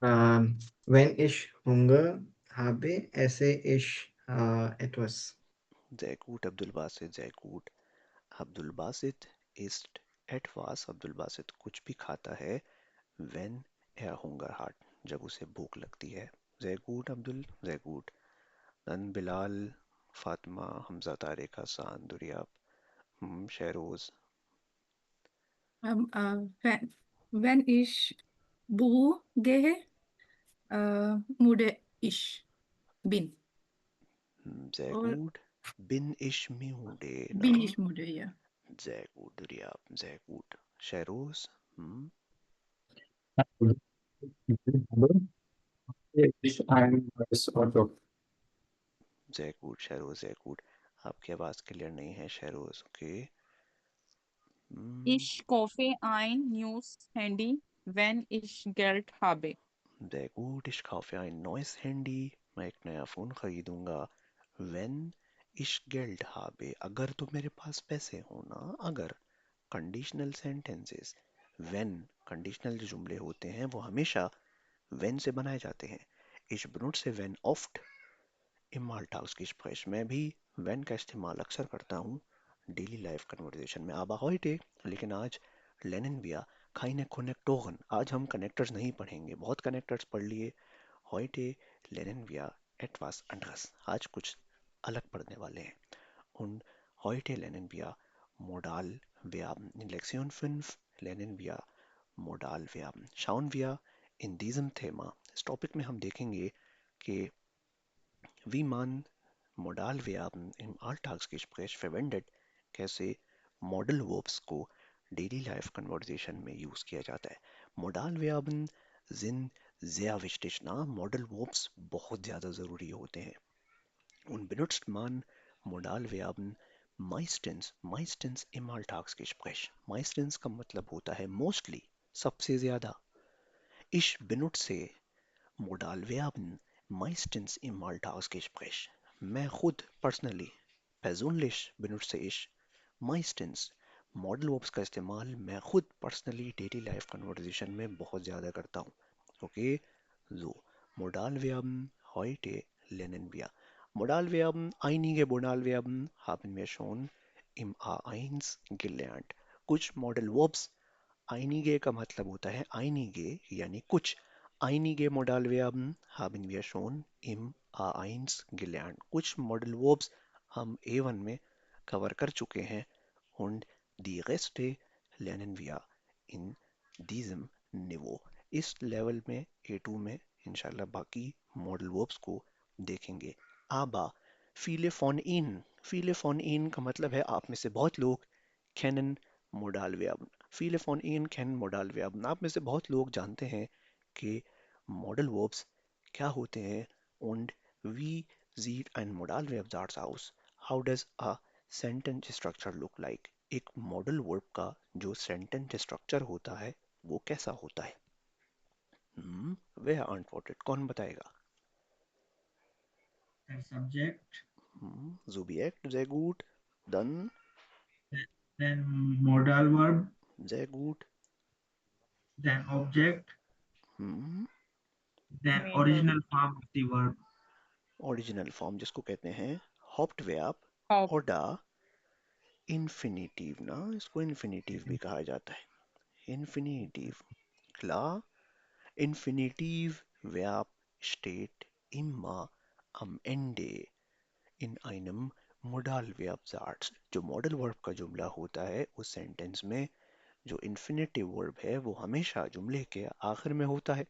Wenn ich Hunger habe, esse ich etwas. Sehr gut, Abdul Basit, sehr gut. Abdul Basit isst etwas, Abdul Basit कुछ भी खाता है when er Hunger hat, जब उसे भूख लगती है. Sehr gut, Abdul, sehr gut. Dann Bilal, Fatima, Hamza, Tariq, Hassan, Duryab, Shehroz. wenn, wenn ich Büro gehe, müde ich bin. Sehr Oder gut. Bin ich müde, bin na? ich müde, ja. Sehr gut, Duryab, sehr gut. Shehroz, Ich ein neues Auto. sehr gut, Shehroz, sehr gut. आपकी आवाज़ clear नहीं है Shahroz okay. Ich kaufe ein neues Handy, wenn ich Geld habe. Sehr gut, ich kaufe ein neues Handy. मैं एक नया phone खरीदूंगा. When ich Geld habe, अगर तो मेरे पास पैसे हो ना. अगर कंडीशनल सेंटेंसेस when कंडीशनल जो जुमले होते हैं वो हमेशा when से बनाए जाते हैं. Ich benutze wenn oft im Alltagsgespräch. मैं भी when का इस्तेमाल अक्सर करता हूँ डेली लाइफ कन्वर्सेशन में. aber heute, लेकिन आज lernen wir keine Konnektoren. आज हम कनेक्टर्स नहीं पढ़ेंगे. बहुत कनेक्टर्स पढ़ लिए. heute lernen wir etwas anderes. आज कुछ अलग पढ़ने वाले हैं. Und heute lernen wir Modalverben. In Lektion 5 lernen wir Modalverben. Schauen wir in diesem Thema, इस टॉपिक में हम देखेंगे कि wie man Modalverben im Alltagsgespräch verwendet, कैसे Modal Verbs को Daily Life Conversation में यूज़ किया जाता है. Modalverben sind sehr wichtig, ना. Modal Verbs बहुत ज़्यादा ज़रूरी होते हैं. Und benutzt man Modalverben meistens im Alltagsgespräch. Meistens का मतलब होता है mostly, सबसे ज़्यादा. Ich benutze Modalverben meistens im Alltagsgespräch. मैं खुद personally, persönlich benutze ich meistens Modal Verbs का इस्तेमाल मैं खुद personally daily life conversation में बहुत ज़्यादा करता हूँ. Okay, so Modalverben heute lernen wir. Modalverben, einige Modalverben haben wir schon im A1 gelernt. कुछ Modal Verbs, einige का मतलब होता है einige यानी कुछ. Einige Modalverben haben wir schon im A1 gelernt. कुछ Modal Verbs हम A1 में कवर कर चुके हैं. Und die Reste lernen wir in diesem Niveau. इस लेवल में A2 में इंशाल्लाह बाकी मॉडल वर्ब्स को देखेंगे. Aber viele von Ihnen का मतलब है आप में से बहुत लोग kennen Modalverben. Viele von Ihnen kennen Modalverben. आप में से बहुत लोग जानते हैं कि Modal Verbs क्या होते हैं. Und wie sieht ein Modalverb aus? How does a sentence structure look like? एक मॉडल वर्ब का जो सेंटेंस स्ट्रक्चर होता है वो कैसा होता है. वे अनफॉर्टेड कौन बताएगा. Then subject, Subjekt, sehr gut. Dann then modal verb, sehr gut. then object, hmm, then Main verb. original form of the verb. Original form जिसको कहते हैं Hauptverb Haupt. oder इन्फिनिटिव, ना. इसको इन्फिनिटिव भी कहा जाता है. Infinitive, klar. Infinitiv Verb steht immer am Ende in einem Modalverbsatz. जो मॉडल वर्ब का जुमला होता है उस सेंटेंस में जो इन्फिनेटिव वर्ब है वो हमेशा जुमले के आखिर में होता है.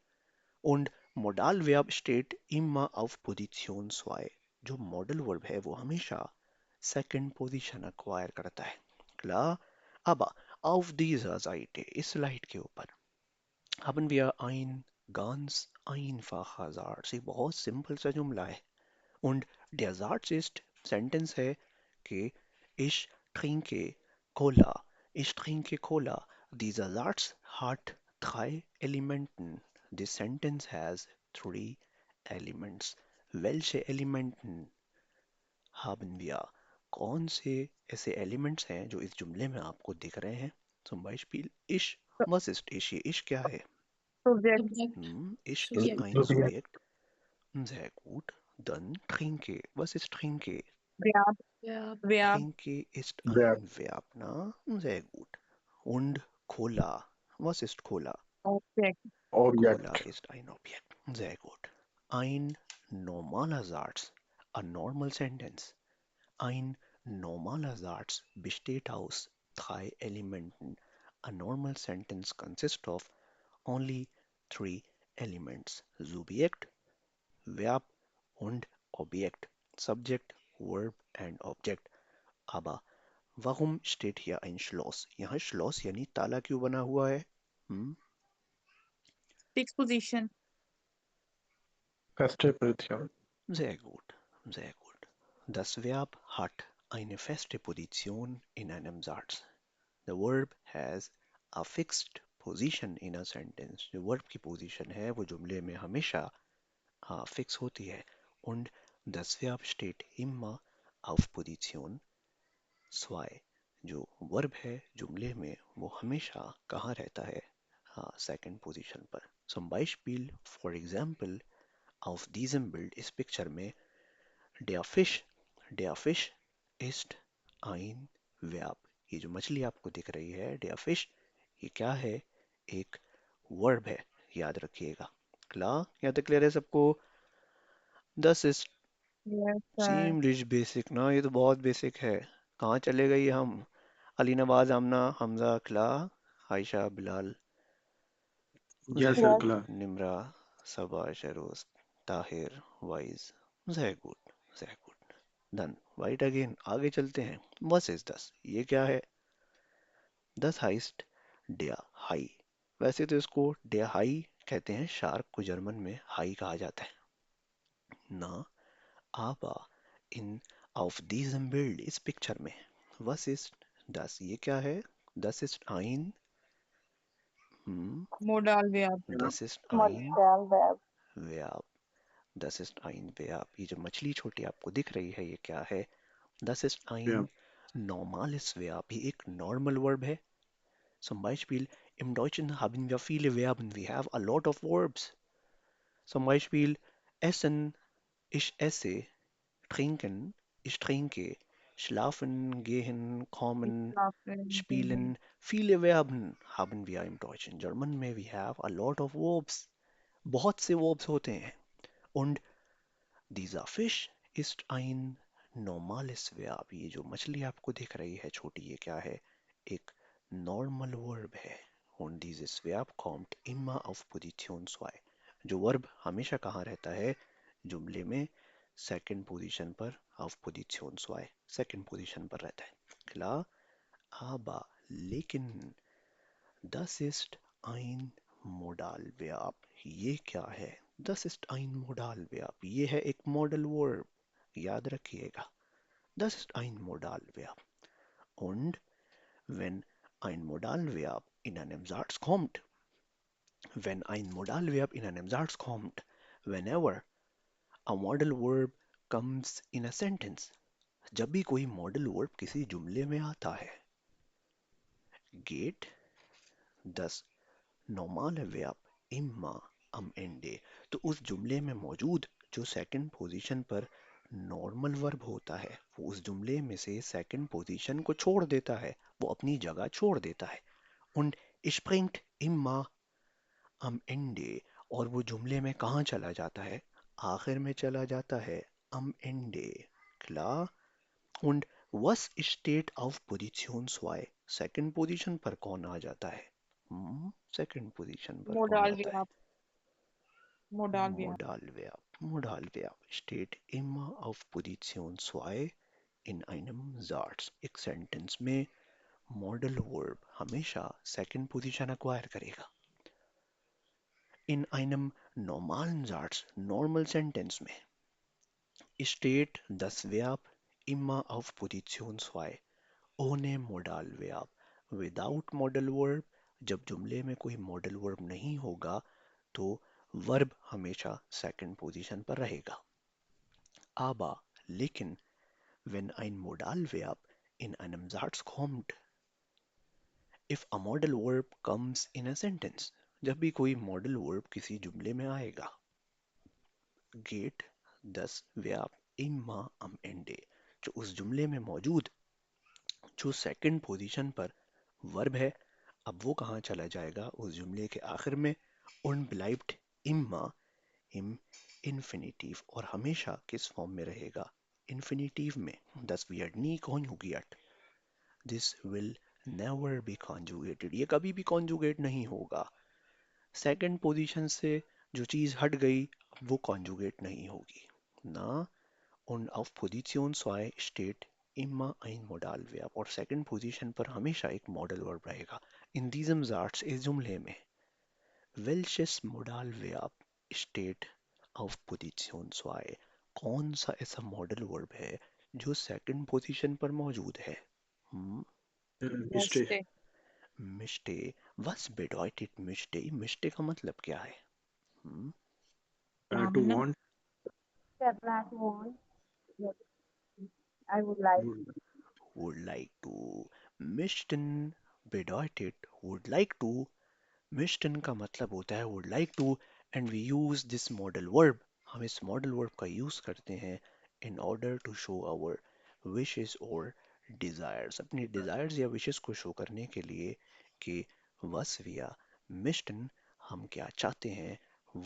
Und Modalverb steht immer auf Position 2. जो मॉडल वर्ब है वो हमेशा सेकंड पोजीशन अक्वायर करता है. Klar, aber auf dieser Seite, इस स्लाइड के ऊपर, haben wir ein ganz einfacher Satz. एक बहुत सिंपल सा जुमला है. Und der Satz ist, sentence है कि ich trinke Cola. Ich trinke Cola. Dieser Satz hat drei Elementen. This sentence has three elements. Welche Elementen haben wir? कौन से ऐसे एलिमेंट्स हैं जो इस जुमले में आपको दिख रहे हैं. Zum Beispiel ich. Was ist ich? ये ich क्या है? Subject. Ist Subject. ein Subjekt. Sehr gut. Dann trinke. Was ist trinke? Verb. Verb. Verb. Trinke ist Verb. ein Verb, na? Sehr gut. Und Cola. Was ist Cola? Object. Cola Object. ist ein Objekt. Sehr gut. Ein normaler Satz. A normal sentence. Ein normaler Satz besteht aus drei Elementen. A normal sentence consists of only three elements. Subjekt, Verb und Objekt. Subject, Verb and Object. Aber warum steht hier ein Schloss? यहाँ Schloss यानी ताला क्यों बना हुआ है? Fixed position. Feste Position. Sehr gut, sehr gut. Das Verb hat eine feste Position in einem Satz. The verb has a fixed position in a sentence. जो verb की position है वो जुमले में हमेशा fix होती है. Und das Verb steht immer auf Position 2. जो verb है जुमले में वो हमेशा कहाँ रहता है? Second position पर. Zum Beispiel, for example, auf diesem Bild इस picture में Der Fisch ist ein Verb. ये जो मछली आपको दिख रही है der Fisch, ये क्या है? एक वर्ब है, याद रखिएगा. Klar? यहाँ तक क्लियर है सबको? Das ist Yes, sir. ziemlich basic ना, ये तो बहुत बेसिक है. कहाँ चले गई हम? Ali Nawaz, Amna, Hamza, klar? Ayesha, Bilal, Yes, sehr sir. gut. Klar. Nimra, Sabah, Sharoz, Tahir, Wise, sehr gut, sehr gut. Done. White again. आगे चलते हैं. वस इज दस. ये क्या है? दस हाइस्ट डेया हाई. वैसे तो इसको डेया हाई कहते हैं. शार्क को जर्मन में हाई कहा जाता है ना. आबा इन auf diesem Bild इस पिक्चर में. वस इज दस. ये क्या है? दस इज ein. Modal verb. दस is ein Modal verb. verb. Das ist ein Verb. ये जो मछली छोटी आपको दिख रही है ये क्या है? Das ist ein Verb. normales Verb. ये एक normal Verb है. Zum Beispiel im Deutschen haben wir viele Verben. We have a lot of verbs. Zum Beispiel essen, ich esse, trinken, ich trinke, schlafen, gehen, kommen, spielen. Viele Verben haben wir im Deutschen. German में we have a lot of verbs. बहुत से verbs होते हैं. Und dieser Fisch ist ein normales Verb. ये जो मछली आपको दिख रही है छोटी, ये क्या है? एक normal verb है. Und dieses Verb kommt immer auf Position 2. जो verb हमेशा कहाँ रहता है? जुमले में second position पर, auf Position 2, second position पर रहता है. Klar? Aber, लेकिन, das ist ein Modalverb. ये क्या है? Das ist ein Modalverb. ये है एक modal verb. याद रखिएगा. Das ist ein Modalverb. Und wenn ein Modalverb in einem Satz kommt, wenn ein Modalverb in einem Satz kommt, whenever a modal verb comes in a sentence, जब भी कोई modal verb किसी जुमले में आता है, geht das normale Verb immer am Ende. तो उस जुमले में मौजूद जो सेकंड पोजीशन पर नॉर्मल वर्ब होता है वो उस जुमले में से सेकंड पोजीशन को छोड़ देता है, वो अपनी जगह छोड़ देता है. Und springt immer am Ende. और वो जुमले में कहाँ चला जाता है? आखिर में चला जाता है. Am Ende. Klar? Und was steht auf Position 2? Second position पर कौन आ जाता है? सेकंड पोजीशन पर कौन Modal आता है? verb. Modal verb. Modalverb. Modalverb steht immer auf Position 2 in einem Satz. एक सेंटेंस में modal verb हमेशा second position acquire करेगा. In einem normalen Satz, normal sentence में steht das Verb immer auf Position 2 ohne Modalverb. Without modal verb, जब जुमले में कोई modal verb नहीं होगा तो verb हमेशा second position पर रहेगा. Aber, लेकिन, wenn ein Modalverb in einem Satz kommt, if a modal verb comes in a sentence, जब भी कोई मॉडल वर्ब किसी जुमले में आएगा, गेट, दस, व्याप, इम्मा, अम एंडे, जो उस जुमले में मौजूद जो सेकंड पोजीशन पर वर्ब है, अब वो कहाँ चला जाएगा? उस जुमले के आखिर में, उन ब्लाइब्ड इम्मा, इम इन्फिनिटिव, और हमेशा किस फॉर्म में रहेगा? इन्फिनिटिव में. दस weird knee conjugate, this will never be conjugated, ये कभी भी कॉन्जुगेट नहीं होगा. सेकंड पोजीशन से जो चीज हट गई वो कॉन्जुगेट नहीं होगी ना. Und auf Position 2 steht immer ein Modalverb और सेकंड पोजीशन पर हमेशा एक मॉडल वर्ब रहेगा. In diesem Satz, इस जुमले में, welches Modalverb steht auf Position 2, कौन सा ऐसा मॉडल वर्ब है जो सेकंड पोजीशन पर मौजूद है? Mistake. Mistake. मिस्टे. Was bedeutet मिस्टे? मिस्टे का मतलब क्या है? To कामना. want. I would like. Would like to. Möchten bedeutet would like to. Möchten का मतलब होता है would like to, and we use this modal verb. हम इस modal verb का use करते हैं in order to show our wishes or desires. अपनी desires या wishes को show करने के लिए कि was wir möchten, हम क्या चाहते हैं,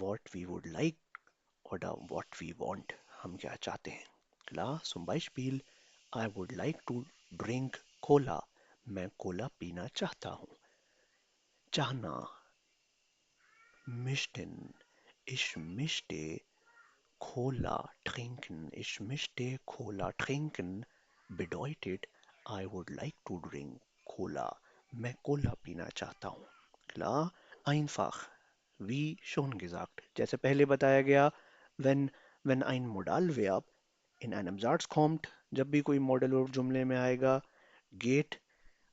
what we would like oder what we want, हम क्या चाहते हैं. Klar, zum Beispiel, I would like to drink cola. मैं कोला पीना चाहता हूँ. चाहना. Möchten. Ich möchte Cola trinken. Ich möchte Cola trinken bedeutet I would like to drink Cola. मैं कोला पीना चाहता हूँ. Klar, einfach. Wie schon gesagt. जैसे पहले बताया गया, wenn ein Modalverb in einem Satz kommt, जब भी कोई मॉडल वर्ब जुमले में आएगा, geht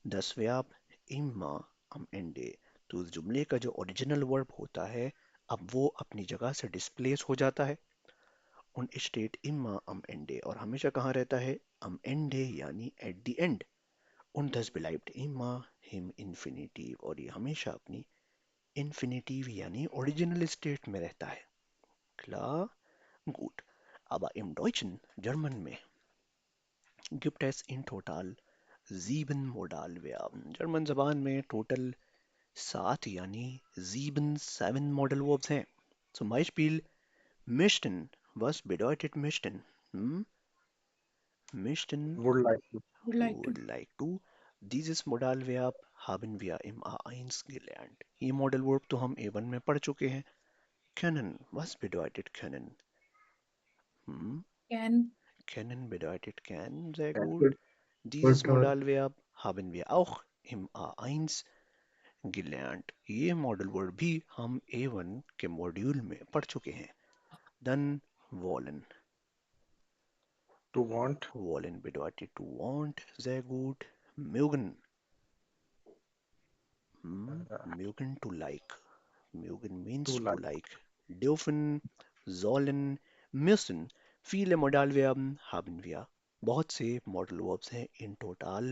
das Verb immer am Ende, तो उस जुमले का जो ओरिजिनल वर्ब होता है, अब वो अपनी जगह से डिस्प्लेस हो जाता है. und steht immer am Ende, और हमेशा कहाँ रहता है? am Ende यानी at the end. und das bleibt immer im Infinitiv, और ये हमेशा अपनी Infinitiv यानी ओरिजिनल स्टेट में रहता है. Klar? Gut. Aber im Deutschen, German में, gibt es in total 7 Modalverben. German जबान में टोटल 7 यानी 7 मॉडल वर्ब्स हैं. Zum Beispiel möchten. Was bedeutet möchten? Möchten, Would like to. Would like to. would like to. Dieses Modalverb haben wir im A1 gelernt. ये modal verb तो हम A1 में पढ़ चुके हैं. Können. Was bedeutet können? Can. Können bedeutet can. Sehr Can. gut. Dieses Good. Modalverb haben wir auch im A1 gelernt. ये modal verb भी हम A1 के मॉड्यूल में पढ़ चुके हैं. Dann wollen. To want. Wollen bedeutet to want. Sehr gut. Mögen. Mögen to like. Mögen means To to like. like. Dürfen, sollen, müssen. Viele Modalverben haben wir. बहुत से modal verbs हैं. In total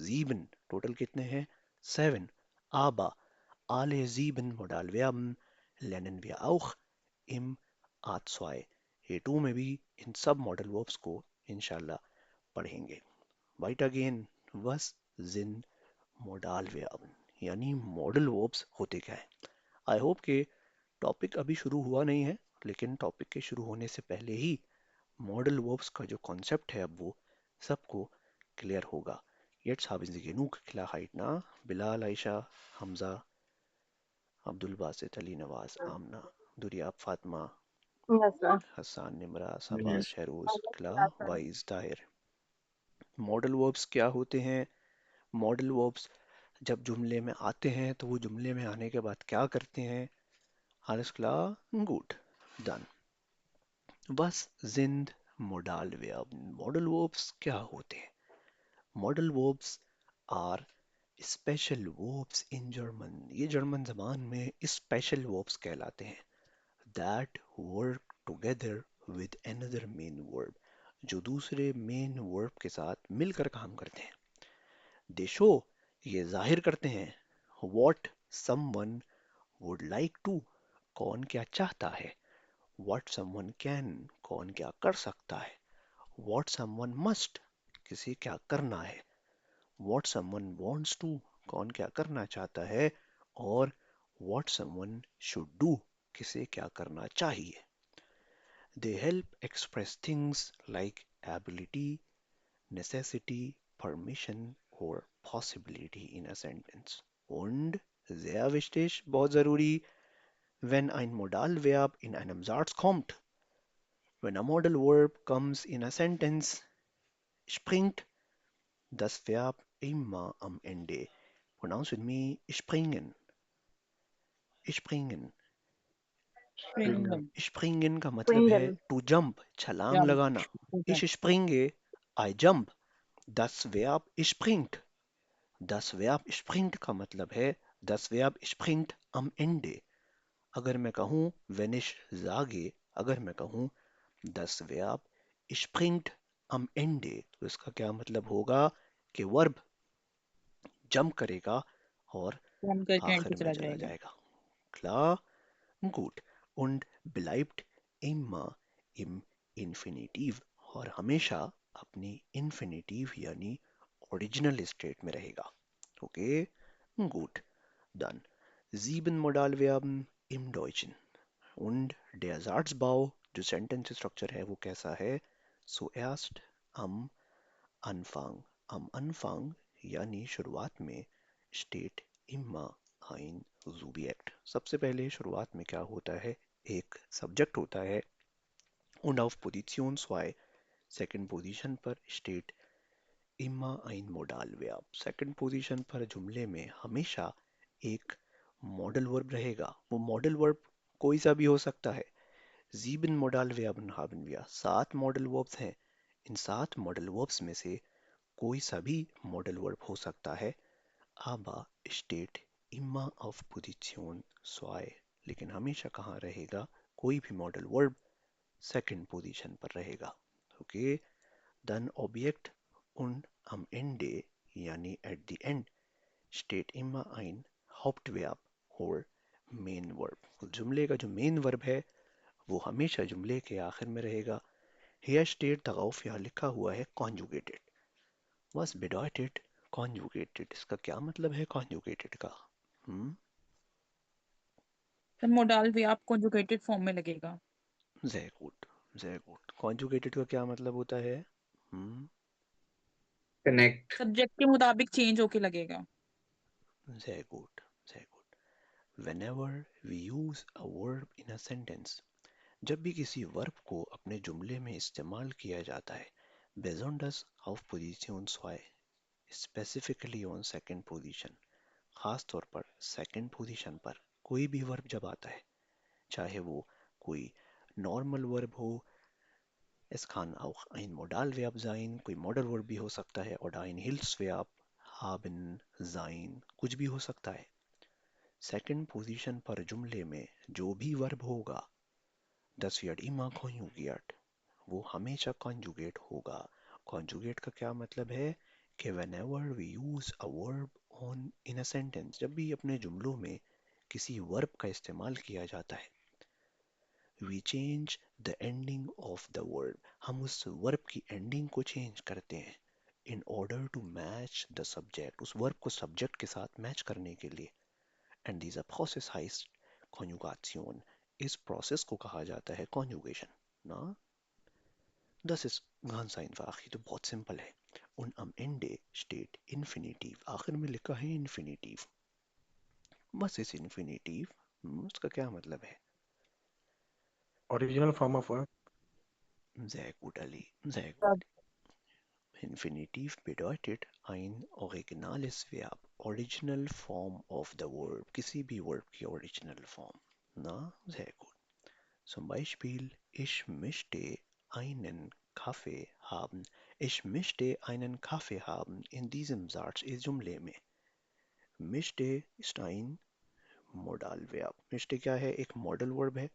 7. Total कितने हैं? 7. Aber alle 7 Modalverben lernen wir auch im A2. A2 में भी इन सब modal verbs को इंशाल्लाह पढ़ेंगे. Weiter gehen. Was sind Modalverben? यानी मॉडल वर्ब्स होते क्या है? आई होप के टॉपिक अभी शुरू हुआ नहीं है, लेकिन टॉपिक के शुरू होने से पहले ही मॉडल वर्ब्स का जो कॉन्सेप्ट है अब वो सबको क्लियर होगा. Jetzt haben Sie genug Klarheit, na? Bilal, Aisha, Hamza, Abdul Basit, Ali Nawaz, Amna, Duriab, Fatma, Yes, sir. Hassan, Nimra, Sabaz, Yes. Shehroz, Kla, Wais, Tahir. Modal verbs क्या होते हैं? मॉडल वर्ब्स जब जुमले में आते हैं तो वो जुमले में आने के बाद क्या करते हैं? Alles klar? Gut. Dann. Was sind Modalverben? Modal verbs क्या होते हैं? Modal verbs are special verbs in German. ये जर्मन जबान में special verbs कहलाते हैं. That work together with another main verb. जो दूसरे main verb के साथ मिलकर काम करते हैं. They show, ये जाहिर करते हैं, what someone would like to, कौन क्या चाहता है, what someone can, कौन क्या कर सकता है, what someone must, किसे क्या करना है, what someone wants to, कौन क्या करना चाहता है, और what someone should do, किसे क्या करना चाहिए. They help express things like ability, necessity, permission or possibility in a sentence. Und sehr wichtig, बहुत ज़रूरी, wenn ein Modalverb in einem Satz kommt, when a modal verb comes in a sentence, springt das Verb immer am Ende. Pronounce with me, springen, springen. Springen. Springen. Springen का मतलब है to jump, छलांग Jump. लगाना. To Ich jump. springe, I jump. Das Verb springt. Das Verb springt का मतलब है das Verb springt am Ende. अगर मैं कहूँ wenn ich sage, अगर मैं कहूँ das Verb springt am Ende, तो इसका क्या मतलब होगा कि वर्ब जंप करेगा और Jump करके end पे आखिर में चला चला जाएगा. जाएगा. Klar? Gut. Und bleibt immer im Infinitiv और हमेशा अपनी Infinitiv यानी ओरिजिनल स्टेट में रहेगा. Okay? Gut. Dann 7 Modalverben im Deutschen. Und der Satzbau, जो Sentence Structure है वो कैसा है? Zuerst am Anfang. Am Anfang यानी शुरुआत में steht immer ein Subjekt. सबसे पहले शुरुआत में क्या होता है? एक सब्जेक्ट होता है. Und auf Position 2, second position पर steht immer ein Modalverb. Second position पर जुमले में हमेशा एक मॉडल वर्ब रहेगा. वो मॉडल वर्ब कोई सा भी हो सकता है. 7 Modalverben haben wir. 7 modal verbs हैं. इन 7 मॉडल वर्ब्स में से कोई सा भी मॉडल वर्ब हो सकता है. aber steht immer auf Position 2. लेकिन हमेशा कहाँ रहेगा? कोई भी मॉडल वर्ब सेकंड पोजीशन पर रहेगा. Okay. Dann Objekt und am Ende यानी at the end steht immer ein Hauptverb और main verb. तो जुमले का जो मेन वर्ब है वो हमेशा जुमले के आखिर में रहेगा. Hier steht darauf, यहाँ लिखा हुआ है conjugated. Was bedeutet conjugated? इसका क्या मतलब है conjugated का? तो modal verb conjugated form में लगेगा. Sehr gut, sehr gut. Conjugated का क्या मतलब होता है? कनेक्ट. Subject के मुताबिक change होके लगेगा. Sehr gut, sehr gut. Whenever we use a verb in a sentence, जब भी किसी वर्ब को अपने जुमले में इस्तेमाल किया जाता है, besonders auf Position 2, specifically on second position, खास तौर पर सेकंड पोजीशन पर कोई भी वर्ब जब आता है, चाहे वो कोई नॉर्मल वर्ब हो, es kann auch ein Modalverb sein, कोई मॉडल वर्ब भी हो सकता है, oder ein Hilfsverb, haben, sein, कुछ भी हो सकता है. सेकंड पोजीशन पर जुमले में जो भी वर्ब होगा, das wird immer konjugiert, वो हमेशा conjugate होगा. conjugate का क्या मतलब है कि whenever we use a verb on in a sentence, जब भी अपने जुमलों में किसी वर्ब का इस्तेमाल किया जाता है, we change the ending of the verb, हम उस वर्ब की एंडिंग को चेंज करते हैं in order to match the subject, उस वर्ब को सब्जेक्ट के साथ मैच करने के लिए. and this process heißt conjugation, इस प्रोसेस को कहा जाता है conjugation ना. Das ist ganz einfach, ये तो बहुत सिंपल है. Und am Ende steht Infinitiv, आखिर में लिखा है Infinitiv. Was ist Infinitiv? उसका क्या मतलब है? Original form of verb. Sehr gut, Ali, sehr gut. Infinitiv bedeutet ein originales Verb, original form of the verb, किसी भी verb की original form. Na, sehr gut. Zum Beispiel, ich möchte einen Kaffee haben. Ich möchte einen Kaffee haben. In diesem Satz इस जुमले में möchte ist ein Modalverb. möchte क्या है? एक modal verb है.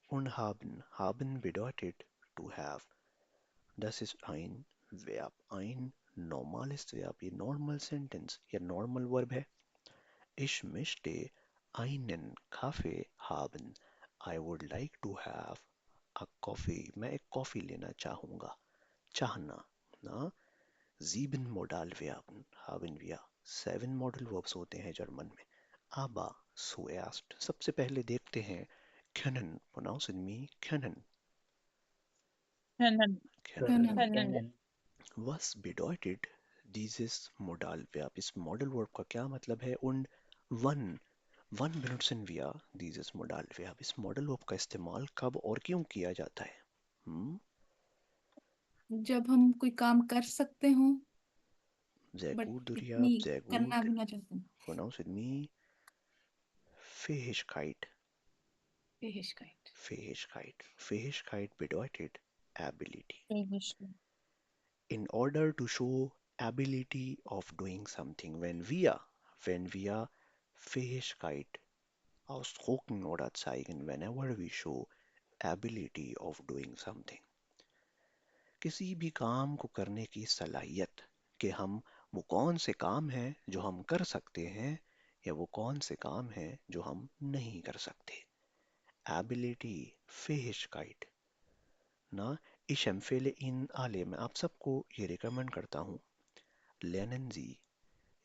Und haben. Haben bedeutet to have. Das ist ein Verb. ein normales Verb. ये normal sentence या normal verb है. Ich möchte einen Kaffee haben. I would like to have a coffee. मैं एक coffee लेना चाहूंगा. चाहना. ना. Sieben Modalverben haben wir. 7 modal verbs होते हैं जर्मन में. Aber zuerst सबसे पहले देखते हैं können. Pronounce with me können. können, Können. können, können, Was bedeutet dieses Modalverb? इस मॉडल वर्ब का क्या मतलब है? Und wann benutzen wir dieses Modalverb? इस मॉडल वर्ब का इस्तेमाल कब और क्यों किया जाता है? जब हम कोई काम कर सकते हो Sehr बट gut, Duriab, इतनी sehr करना gut. भी ना चाहते हो. Pronounce with me Fähigkeit. Fähigkeit. Fähigkeit. Fähigkeit bedeutet ability. Fähigkeit, In order to show ability of doing something, wenn wir Fähigkeit ausdrucken oder zeigen, whenever we show ability of doing something, किसी भी काम को करने की सलाहियत कि हम वो कौन से काम हैं जो हम कर सकते हैं या वो कौन से काम हैं जो हम नहीं कर सकते. Ability, Fähigkeit. ना. Ich empfehle Ihnen alle, मैं आप सबको ये रिकमेंड करता हूँ. Lernen Sie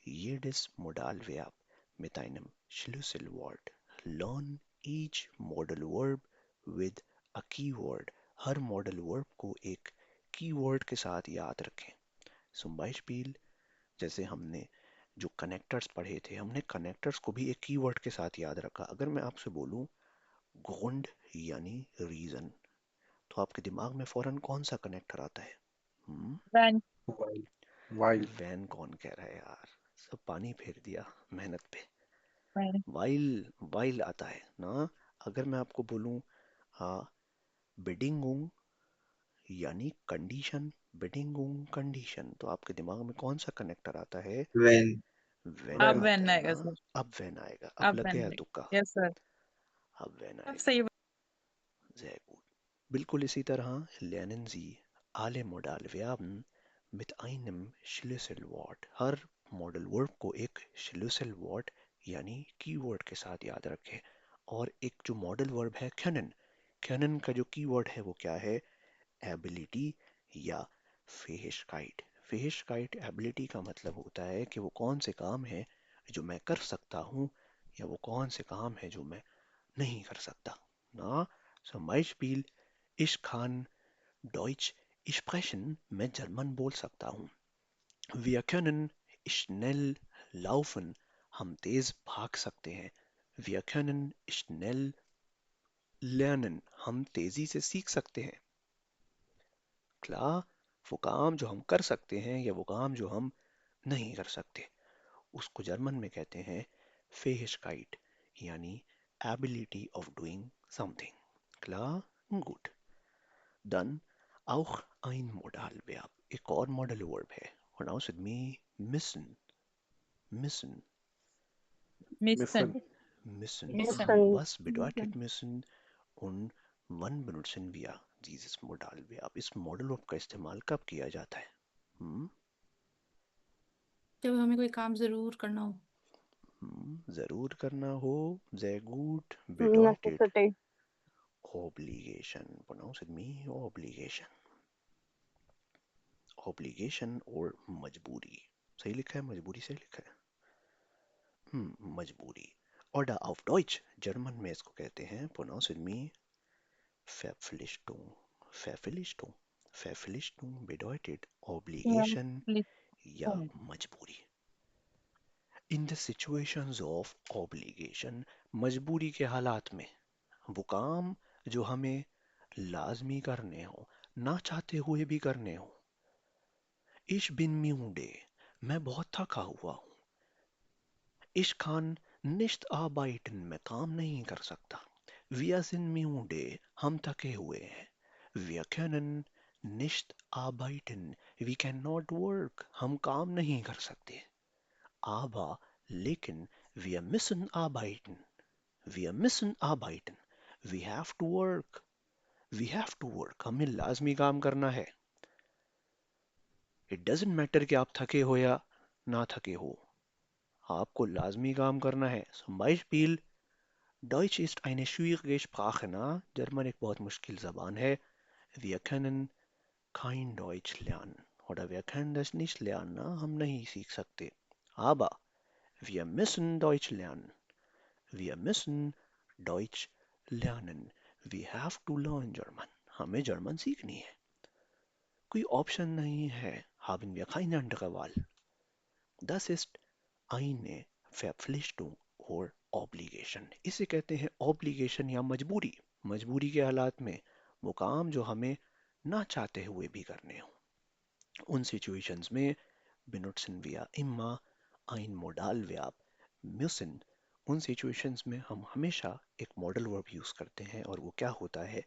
jedes Modalverb mit einem Schlüsselwort. Learn each modal verb with a keyword. Her modal verb को एक कीवर्ड के साथ याद रखें. Zum Beispiel, जैसे हमने जो कनेक्टर्स पढ़े थे, हमने कनेक्टर्स को भी एक कीवर्ड के साथ याद रखा. अगर मैं आपसे बोलूं ग्राउंड यानी रीजन, तो आपके दिमाग में फौरन कौन सा कनेक्टर आता है? wenn, While. वैन कौन कह रहा है यार? सब पानी फेर दिया मेहनत पे. wenn, वाइल आता है ना. अगर मैं आपको बोलूं बिडिंगुंग यानी कंडीशन, बिडिंगुंग कंडीशन, तो आपके दिमाग में कौन सा कनेक्टर आता है? when, वेन अब आता when है आएगा ना. सर, अब वेन आएगा. अब अब लग when गया आएगा. तुक्का. यस सर, अब वेन अब आएगा. सही. Sehr gut. बिल्कुल इसी तरह lernen Sie alle Modalverben mit einem Schlüsselwort. हर मॉडल वर्ब को एक Schlüsselwort यानी कीवर्ड के साथ याद रखें. और एक जो मॉडल वर्ब है können, können का जो कीवर्ड है वो क्या है? ability या Fähigkeit. Fähigkeit ability का मतलब होता है कि वो कौन से काम है जो मैं कर सकता हूँ या वो कौन से काम है जो मैं नहीं कर सकता. ना. Zum Beispiel, ich kann Deutsch sprechen, मैं जर्मन बोल सकता हूँ. Wir können schnell laufen, हम तेज भाग सकते हैं. Wir können schnell lernen, हम तेजी से सीख सकते हैं. Klar, वो काम जो हम कर सकते हैं या वो काम जो हम नहीं कर सकते, उसको जर्मन में कहते हैं Fähigkeit, यानी ability of doing something. Klar? Gut. Dann auch ein Modalverb. एक और मॉडल वर्ब है. Pronounce with me müssen. Müssen. Müssen, Müssen. müssen, Was bedeutet müssen und wann benutzen wir dieses Modalverb? इस modal verb का इस्तेमाल कब किया जाता है? जब हमें कोई काम जरूर करना हो. जरूर करना हो. Sehr gut. Bedeutet necessity, obligation. Pronounce with me obligation. Obligation और मजबूरी. सही लिखा है? मजबूरी सही लिखा है. मजबूरी. Oder auf Deutsch, जर्मन में इसको कहते हैं, pronounce with me Verpflichtung. Verpflichtung. Verpflichtung bedeutet obligation या Verpflichtung, मजबूरी. In the situations of obligation, मजबूरी के हालात में, वो काम जो हमें लाजमी करने हो, ना चाहते हुए भी करने हो. Ich bin müde, मैं बहुत थका हुआ हूँ. Ich kann nicht arbeiten, मैं काम नहीं कर सकता. Wir sind müde, हम थके हुए हैं. Wir können nicht arbeiten, we cannot work, हम काम नहीं कर सकते. Aber, लेकिन, wir müssen arbeiten. Wir müssen arbeiten. We have to work. We have to work. हमें लाजमी काम करना है. It doesn't matter कि आप थके हो या ना थके हो. आपको लाजमी काम करना है. Zum Beispiel, Deutsch ist eine schwierige Sprache, na? German एक बहुत मुश्किल ज़बान है. Wir können kein Deutsch lernen. Oder wir können das nicht lernen, na? हम नहीं सीख सकते. Aber wir müssen Deutsch lernen. Wir müssen Deutsch lernen. We have to learn German. हमें जर्मन सीखनी है. कोई ऑप्शन नहीं है. Haben wir keine andere Wahl. Das ist eine Verpflichtung और obligation. इसे कहते हैं obligation या मजबूरी. मजबूरी के हालात में वो काम जो हमें ना चाहते हुए भी करने हो. उन situations में benutzen wir immer ein Modalverb müssen. उन situations में हम हमेशा एक modal verb यूज करते हैं और वो क्या होता है?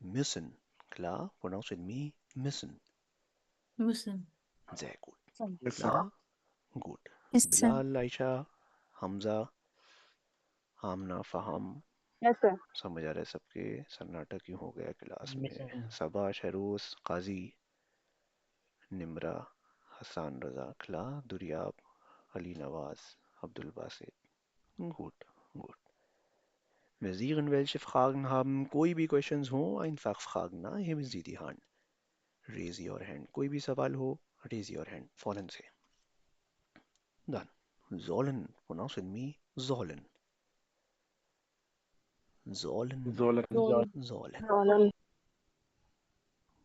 müssen. Klar? Pronounce with me. müssen. Müssen. Sehr gut. Yes, sir. Klar? Gut. Yes, sir. Bilal, Ayesha, Hamza, Amna, फहम, Yes, sir. समझ आ रहा है सबके? सन्नाटा क्यों हो गया क्लास में? Missing. सबा, शरूस, काजी, निमरा, हसान रजा, खला, दुरियाब, Ali Nawaz, Abdul Basit. Gut, gut. Wenn Sie irgendwelche Fragen haben, कोई भी questions हो, einfach fragen, ना? Heben Sie die Hand. Raise your hand. कोई भी सवाल हो, raise your hand. Faulen से. Dann. Sollen. Pronounce with me. Sollen. Sollen. Zolan. Sollen.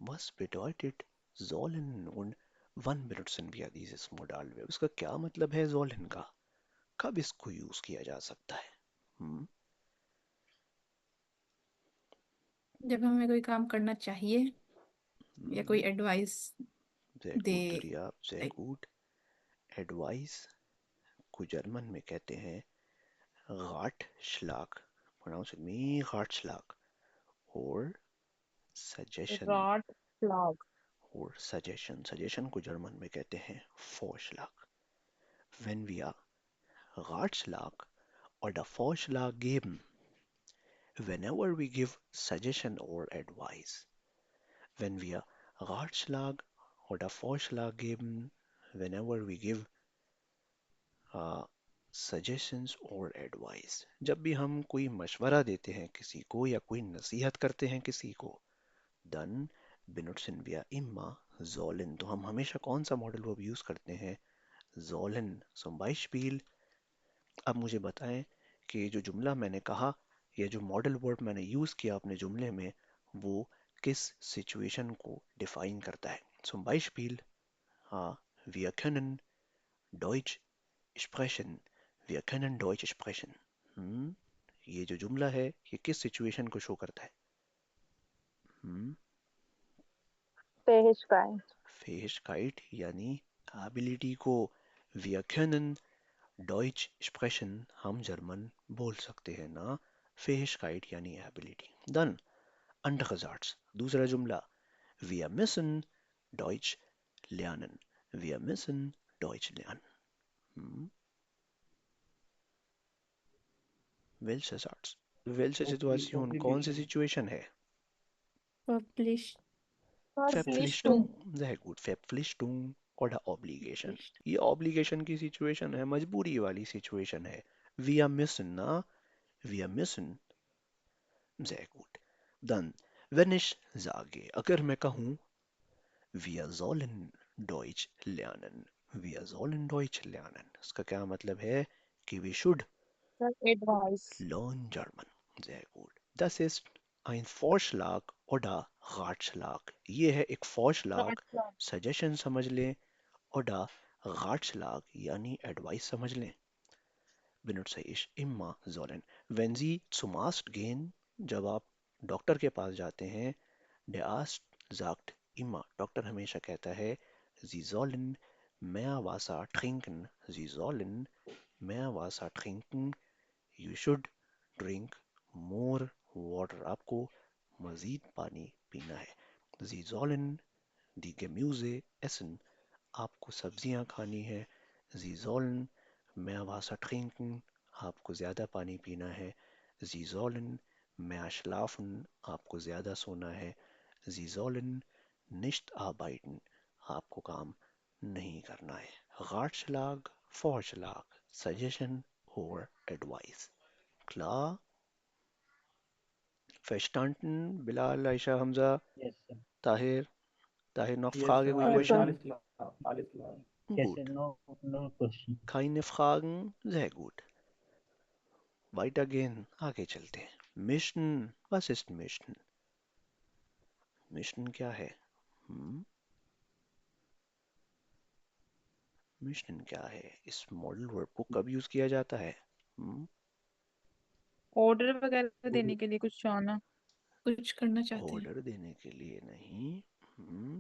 Was bedeutet sollen und wann benutzen wir dieses Modalverb? इसका क्या मतलब है sollen का? कब इसको यूज किया जा सकता है? जब हमें कोई काम करना चाहिए या कोई एडवाइस Sehr दे, gut, Duria, sehr like, gut. Advice को जर्मन में कहते हैं Ratschlag. Pronounce with me, Ratschlag. Or suggestion. Ratschlag. Or suggestion. Suggestion को जर्मन में कहते हैं Vorschlag. Wenn wir Ratschlag oder Vorschlag geben, whenever we give suggestion or advice, wenn wir Ratschlag oder Vorschlag geben, whenever we give suggestions or advice, जब भी हम कोई मशवरा देते हैं किसी को या कोई नसीहत करते हैं किसी को, dann benutzen wir immer sollen. तो हम हमेशा कौन सा मॉडल वर्ब यूज करते हैं? sollen. Zum Beispiel, अब मुझे बताएं कि जो जुमला मैंने कहा या जो मॉडल वर्ब मैंने यूज किया अपने जुमले में, वो किस सिचुएशन को डिफाइन करता है? Zum Beispiel, wir können Deutsch sprechen. Wir können Deutsch sprechen. ये जो जुमला है ये किस सिचुएशन को शो करता है? Fähigkeit. Fähigkeit यानी एबिलिटी को. Wir können Deutsch sprechen. हम जर्मन बोल सकते हैं ना. Fähigkeit यानी एबिलिटी. Dann andere Satz. दूसरा जुमला. Wir müssen Deutsch lernen. Wir müssen Deutsch lernen. Welcher Satz? Welche Situation? कौन सी सिचुएशन है? published. Verpflichtung. Sehr gut. Verpflichtung oder Obligation. ये Obligation की situation है, मजबूरी वाली situation है. Wir müssen, ना? Wir müssen. Sehr gut. Dann, wenn ich sage, अगर मैं कहूँ, wir sollen Deutsch lernen. Wir sollen Deutsch lernen. इसका क्या मतलब है? कि we should Advice. learn German. Sehr gut. Das ist ein Vorschlag oder Ratschlag. ये है एक Vorschlag, Ratschlag. suggestion समझ लें, oder Ratschlag यानी advice समझ लें. Benutze ich immer sollen. Wenn Sie zum Arzt gehen, जब आप डॉक्टर के पास जाते हैं, der Arzt sagt immer, doctor हमेशा कहता है, Sie sollen mehr Wasser trinken. Sie sollen mehr Wasser trinken. You should drink more water. आपको मजीद पानी पीना है. Sie sollen die Gemüse essen. आपको सब्जियां खानी है. Sie sollen mehr Wasser trinken. आपको ज़्यादा पानी पीना है. Sie sollen mehr schlafen. आपको ज़्यादा सोना है. Sie sollen nicht arbeiten. आपको काम नहीं करना है. Ratschlag, Vorschlag, Suggestion or Advice. Klar? Verstanden? Bilal, Aisha, Hamza, Yes, sir. Tahir, Tahir noch Yes, Frage, sir. कोई Yes, Alles, sir. question? alles klar. Alles klar. Yes, Gut. sir. No question. Keine Fragen? Sehr gut. Weiter gehen, आगे चलते हैं. Mission, was ist Mission? Mission क्या है? Mission क्या है? इस modal verb को कब यूज किया जाता है? ऑर्डर वगैरह देने के लिए कुछ चाहना। कुछ करना चाहते हैं। ऑर्डर देने के लिए नहीं.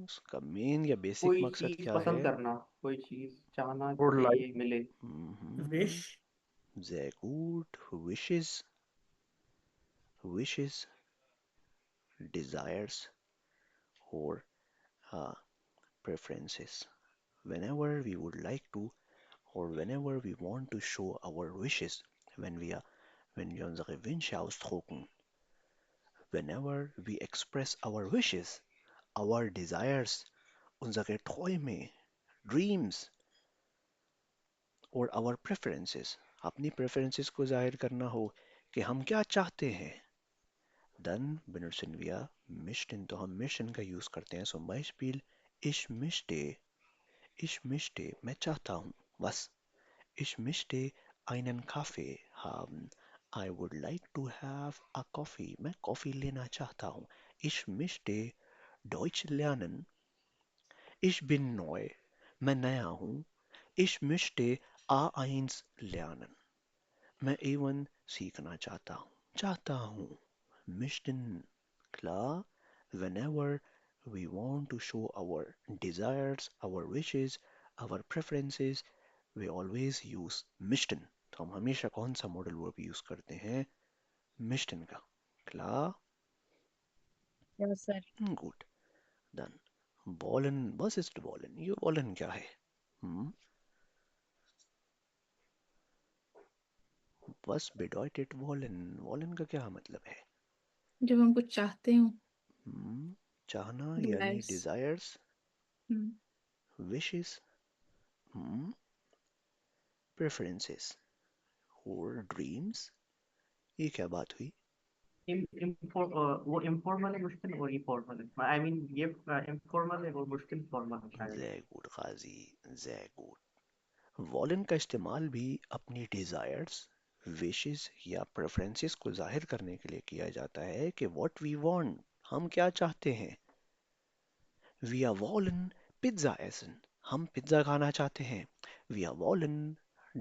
उसका मेन या बेसिक कोई मकसद चीज क्या है? पसंद करना, कोई चीज चाहना Or कि like ये मिले। Wish. Sehr gut. Wishes, desires, or preferences. Whenever we would like to, or whenever we want to show our wishes, wenn wir unsere Wünsche ausdrucken, whenever we express our wishes, our desires, unsere Träume, dreams, or our preferences, अपनी preferences को जाहिर करना हो कि हम क्या चाहते हैं, then benutzen wir möchten. तो हम möchten का यूज करते हैं. Zum Beispiel ich möchte मैं चाहता हूँ. Was? Ich möchte einen Kaffee haben. I would like to have a coffee. मैं कॉफी लेना चाहता हूँ. Ich möchte Deutsch lernen. Ich bin neu. मैं नया हूँ. Ich möchte A1 lernen. मैं A1 सीखना चाहता हूँ. Möchten. Klar. Whenever we want to show our desires, our wishes, our preferences, we always use möchten. तो हम हमेशा कौन सा मॉडल वर्ब यूज करते हैं? möchten का. Klar? Yes, sir. Gut. Dann wollen. Was ist wollen? ये wollen क्या है? Was bedeutet wollen? Wollen का क्या मतलब है? जब हम कुछ चाहते हो। चाहना यानी Desires. desires, हम्म, wishes, preferences और dreams. ये क्या बात हुई? वो इनफॉर्मल है मुश्किल और फॉर्मल है। आई मीन ये इनफॉर्मल है और मुश्किल फॉर्मल है शायद। Sehr gut, Ghazi. Sehr gut. Wollen का इस्तेमाल भी अपनी desires, wishes या preferences को जाहिर करने के लिए किया जाता है कि what we want, हम क्या चाहते हैं. Wir wollen Pizza essen. हम पिज्जा खाना चाहते हैं. Wir wollen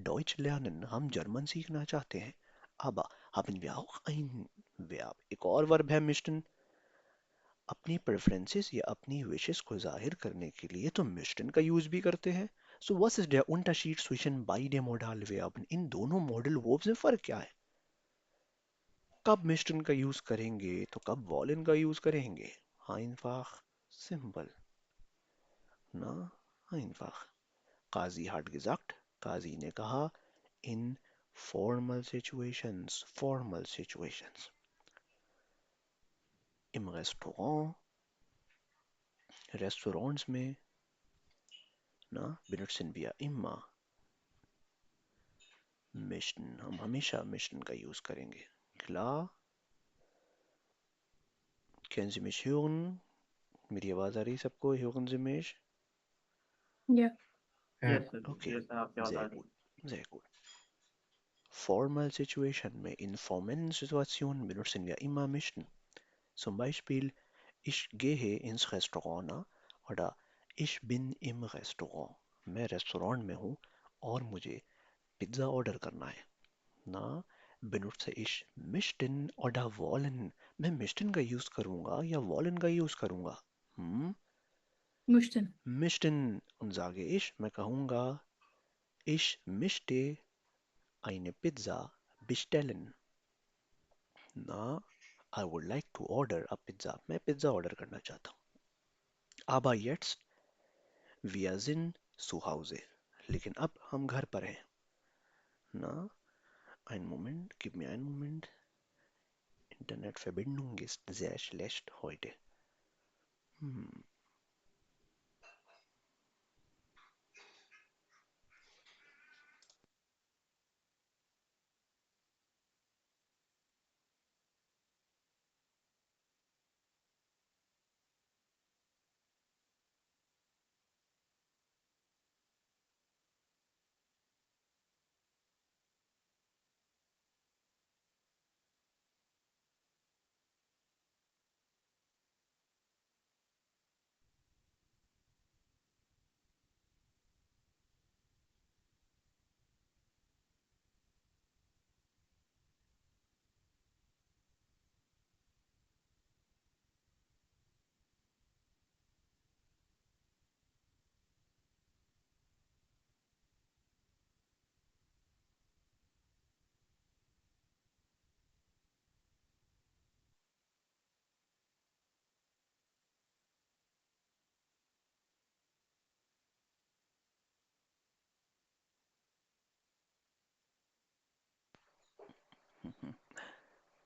Deutsch lernen. हम जर्मन सीखना चाहते हैं. Aber haben wir auch ein Verb? एक और वर्ब है möchten. अपनी प्रेफरेंसेस या अपनी विशेस को जाहिर करने के लिए तो möchten का यूज भी करते हैं. So was ist der Unterschied zwischen beide Modalverben? इन दोनों मॉडल वर्ब्स में फर्क क्या है? कब möchten का यूज करेंगे तो कब wollen का यूज करेंगे? Einfach, simple. Na, einfach. Qazi hat gesagt, Qazi ने कहा, in formal situations. Im Restaurant, Restaurants में, na, benutzen wir immer möchten. हम हमेशा möchten का यूज करेंगे. Klar? Können Sie mich hören? मेरी आवाज आ रही सबको? Hören Sie mich? या yes sir, Okay. Yes sir, आपकी आवाज आ Sehr रही gut. Sehr gut. Formal Situation में in formellen Situationen benutzen wir immer möchten. Zum Beispiel, ich gehe ins Restaurant na, oder ich bin im Restaurant. मैं restaurant में हूँ और मुझे pizza order करना है. ना, benutze ich möchten oder wollen. मैं möchten का यूज करूंगा या wollen का यूज करूंगा? मुश्किल। Möchten und sage ich, मैं कहूंगा ich möchte eine Pizza bestellen. Na, I would like to order a pizza. मैं पिज्जा ऑर्डर करना चाहता हूँ. Aber jetzt, wir sind zu Hause. लेकिन अब हम घर पर हैं. Na, einen Moment, gib mir einen Moment. Internetverbindung ist sehr schlecht heute.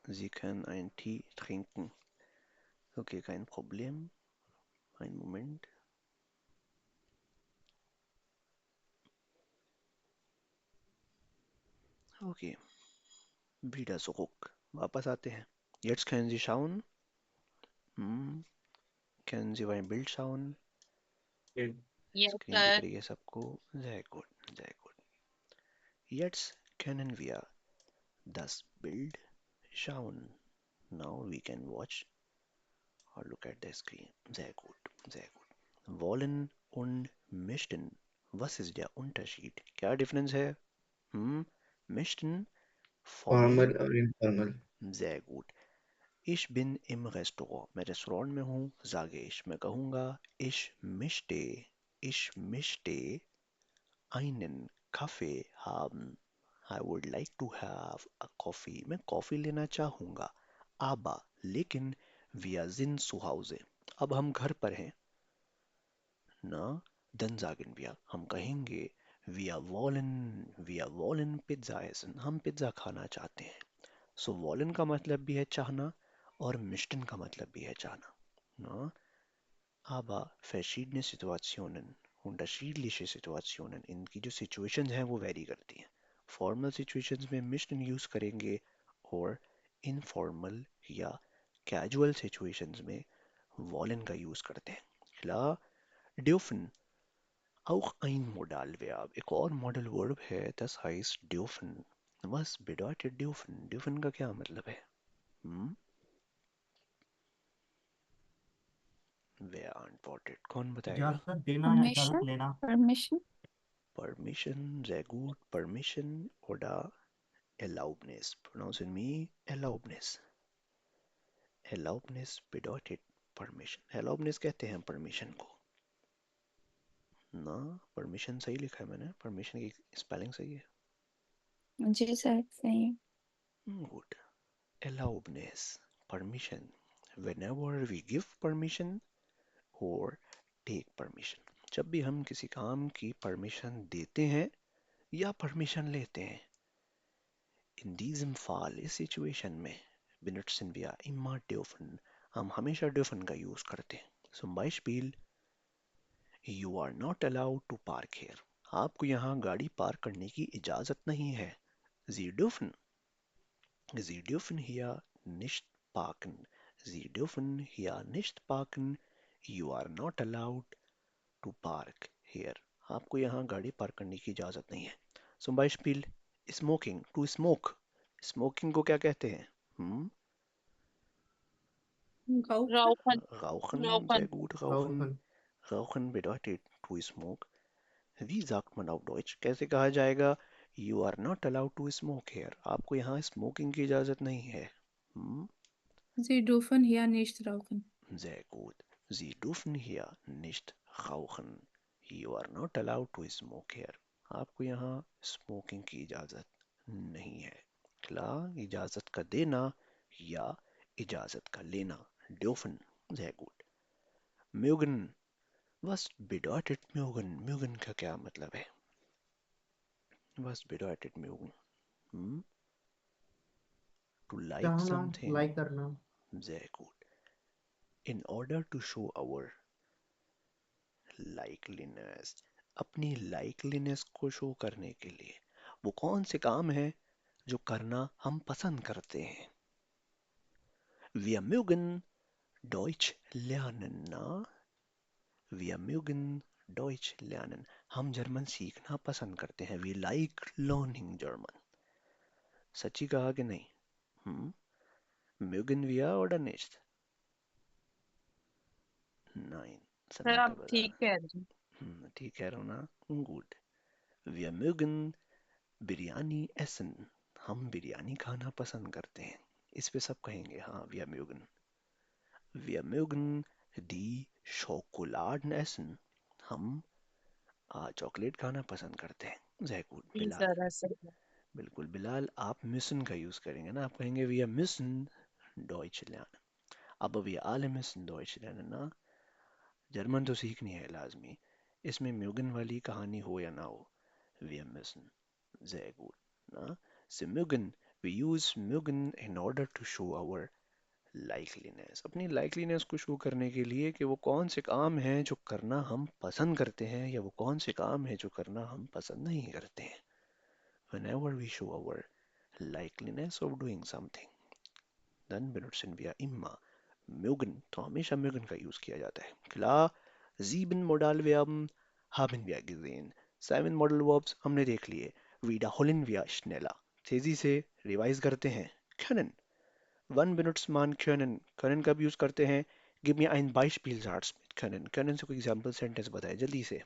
Sie können einen Tee trinken. Okay, kein Problem. Einen Moment. Okay, wieder zurück. वापस आते हैं. Jetzt können Sie schauen. Können Sie mein Bild schauen? Yes, Screen sir. दिख रही है सबको? Sehr gut, sehr gut. Jetzt können wir das Bild schauen. Now we can watch or look at the screen. Sehr gut, sehr gut. Wollen und möchten. Was ist der Unterschied? क्या difference है? Möchten, formal. Formal और informal. Sehr gut. Ich bin im Restaurant. मैं restaurant में हूँ. Sage ich. मैं कहूँगा ich möchte einen Kaffee haben. I would like to have a coffee. मैं coffee लेना चाहूँगा. Aber, लेकिन wir sind zu Hause. अब हम घर पर हैं. ना, dann sagen wir. हम कहेंगे wir wollen Pizza essen. हम पिज्ज़ा खाना चाहते हैं. So wollen का मतलब भी है चाहना और möchten का मतलब भी है चाहना. Na? Aber verschiedene Situationen, unterschiedliche Situationen, इनकी जो situations हैं वो vary करती हैं. Formal situations में möchten use करेंगे और informal या casual situations में wollen का use करते हैं. Klar, dürfen auch ein Modalverb. एक और Modal Verb है, das heißt dürfen. Was bedeutet dürfen? Dürfen का क्या मतलब है? Wer antwortet? कौन बताएगा? इजाजत देना या इजाजत परमिशन लेना. Permission Permission, sehr gut. Permission oder Erlaubnis. Pronouncing me Erlaubnis. Erlaubnis bedeutet permission. Erlaubnis कहते हैं permission को. ना, permission सही लिखा है मैंने. Permission की spelling सही है. जी सर सही है. Good. Erlaubnis. Permission. Whenever we give permission or take permission. जब भी हम किसी काम की permission देते हैं या permission लेते हैं. In diesem Fall, इस situation में benutzen wir immer dürfen. हम हमेशा dürfen का use करते हैं. Zum Beispiel, you are not allowed to park here. आपको यहाँ गाड़ी पार्क करने की इजाज़त नहीं है. Sie dürfen hier nicht parken. Sie dürfen hier nicht parken. You are not allowed to park here. आपको यहाँ गाड़ी पार्क करने की इजाज़त नहीं है. Zum Beispiel, smoking, to smoke. Smoking को क्या कहते हैं? Rauchen. Rauchen, Rauchen. sehr gut, Rauchen. Rauchen bedeutet to smoke. Wie sagt man auf Deutsch? कैसे कहा जाएगा? You are not allowed to smoke here. आपको यहाँ smoking की इजाज़त नहीं है. Sie dürfen hier nicht rauchen. Sehr gut. Sie dürfen hier nicht rauchen. You are not allowed to smoke here. आपको यहाँ smoking की इजाज़त नहीं है. Klar, इजाज़त का देना या इजाज़त का लेना. Dürfen. Sehr gut. Mögen. Was bedeutet mögen? Mögen का क्या मतलब है? Was bedeutet mögen? To like चाहना, something. लाइक करना. Sehr gut. In order to show our likeliness. अपनी likeliness को show करने के लिए वो कौन से काम है जो करना हम पसंद करते हैं? Wir mögen Deutsch lernen, na? Wir mögen Deutsch lernen. हम जर्मन सीखना पसंद करते हैं. We like learning German. सच्ची कहा कि नहीं? Mögen wir oder nicht? Nein. Sir सन्नाटा आप बजा. ठीक कह रहे हैं. ठीक कह रहा हूँ ना? Gut. Wir mögen biryani essen. हम बिरयानी खाना पसंद करते हैं. इस पे सब कहेंगे हाँ. Wir mögen. Wir mögen die Schokoladen essen. हम चॉकलेट खाना पसंद करते हैं. Sehr gut, जी बिलाल. सर ऐसे. बिल्कुल बिलाल, आप müssen का यूज़ करेंगे ना. आप कहेंगे wir müssen Deutsch lernen. Aber wir alle müssen Deutsch lernen, ना. जर्मन तो सीखनी है लाजमी. इसमें म्यूगन वाली कहानी हो या ना हो. Wir müssen. Sehr gut. Na? Sie mögen We use mögen in order to show our likeliness, अपनी likeliness को शो करने के लिए कि वो कौन से काम हैं जो करना हम पसंद करते हैं या वो कौन से काम हैं जो करना हम पसंद नहीं करते हैं. Whenever we show our likeliness of doing something, then benutzen wir immer mögen. तो हमेशा mögen का यूज किया जाता है. Klar, 7 Modalverben haben wir gesehen. 7 Modal Verbs हमने देख लिए. Wiederholen wir schneller. तेजी से रिवाइज करते हैं. Können. Wann benutzt man können? Können कब यूज करते हैं? Give me ein Beispielsatz mit können. Können से कोई एग्जाम्पल सेंटेंस बताए जल्दी से.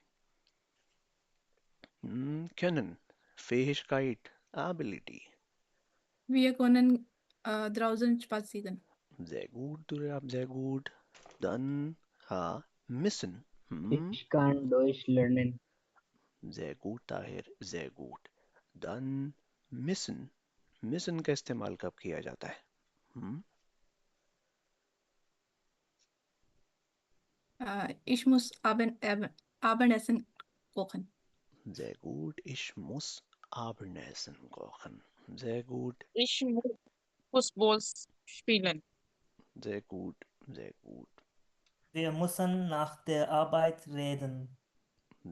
Können. Fähigkeit, ability. Wir können draußen spazieren. Sehr gut, Durab, sehr gut. Dann müssen. Ich kann Deutsch lernen. Sehr gut, Tahir, sehr gut. Dann müssen. Müssen का इस्तेमाल कब किया जाता है? Ich muss Abendessen kochen. Sehr gut. Ich muss Abendessen kochen. Sehr gut. Ich muss Fußball spielen. Sehr gut. Sehr gut. Wir müssen nach der Arbeit reden.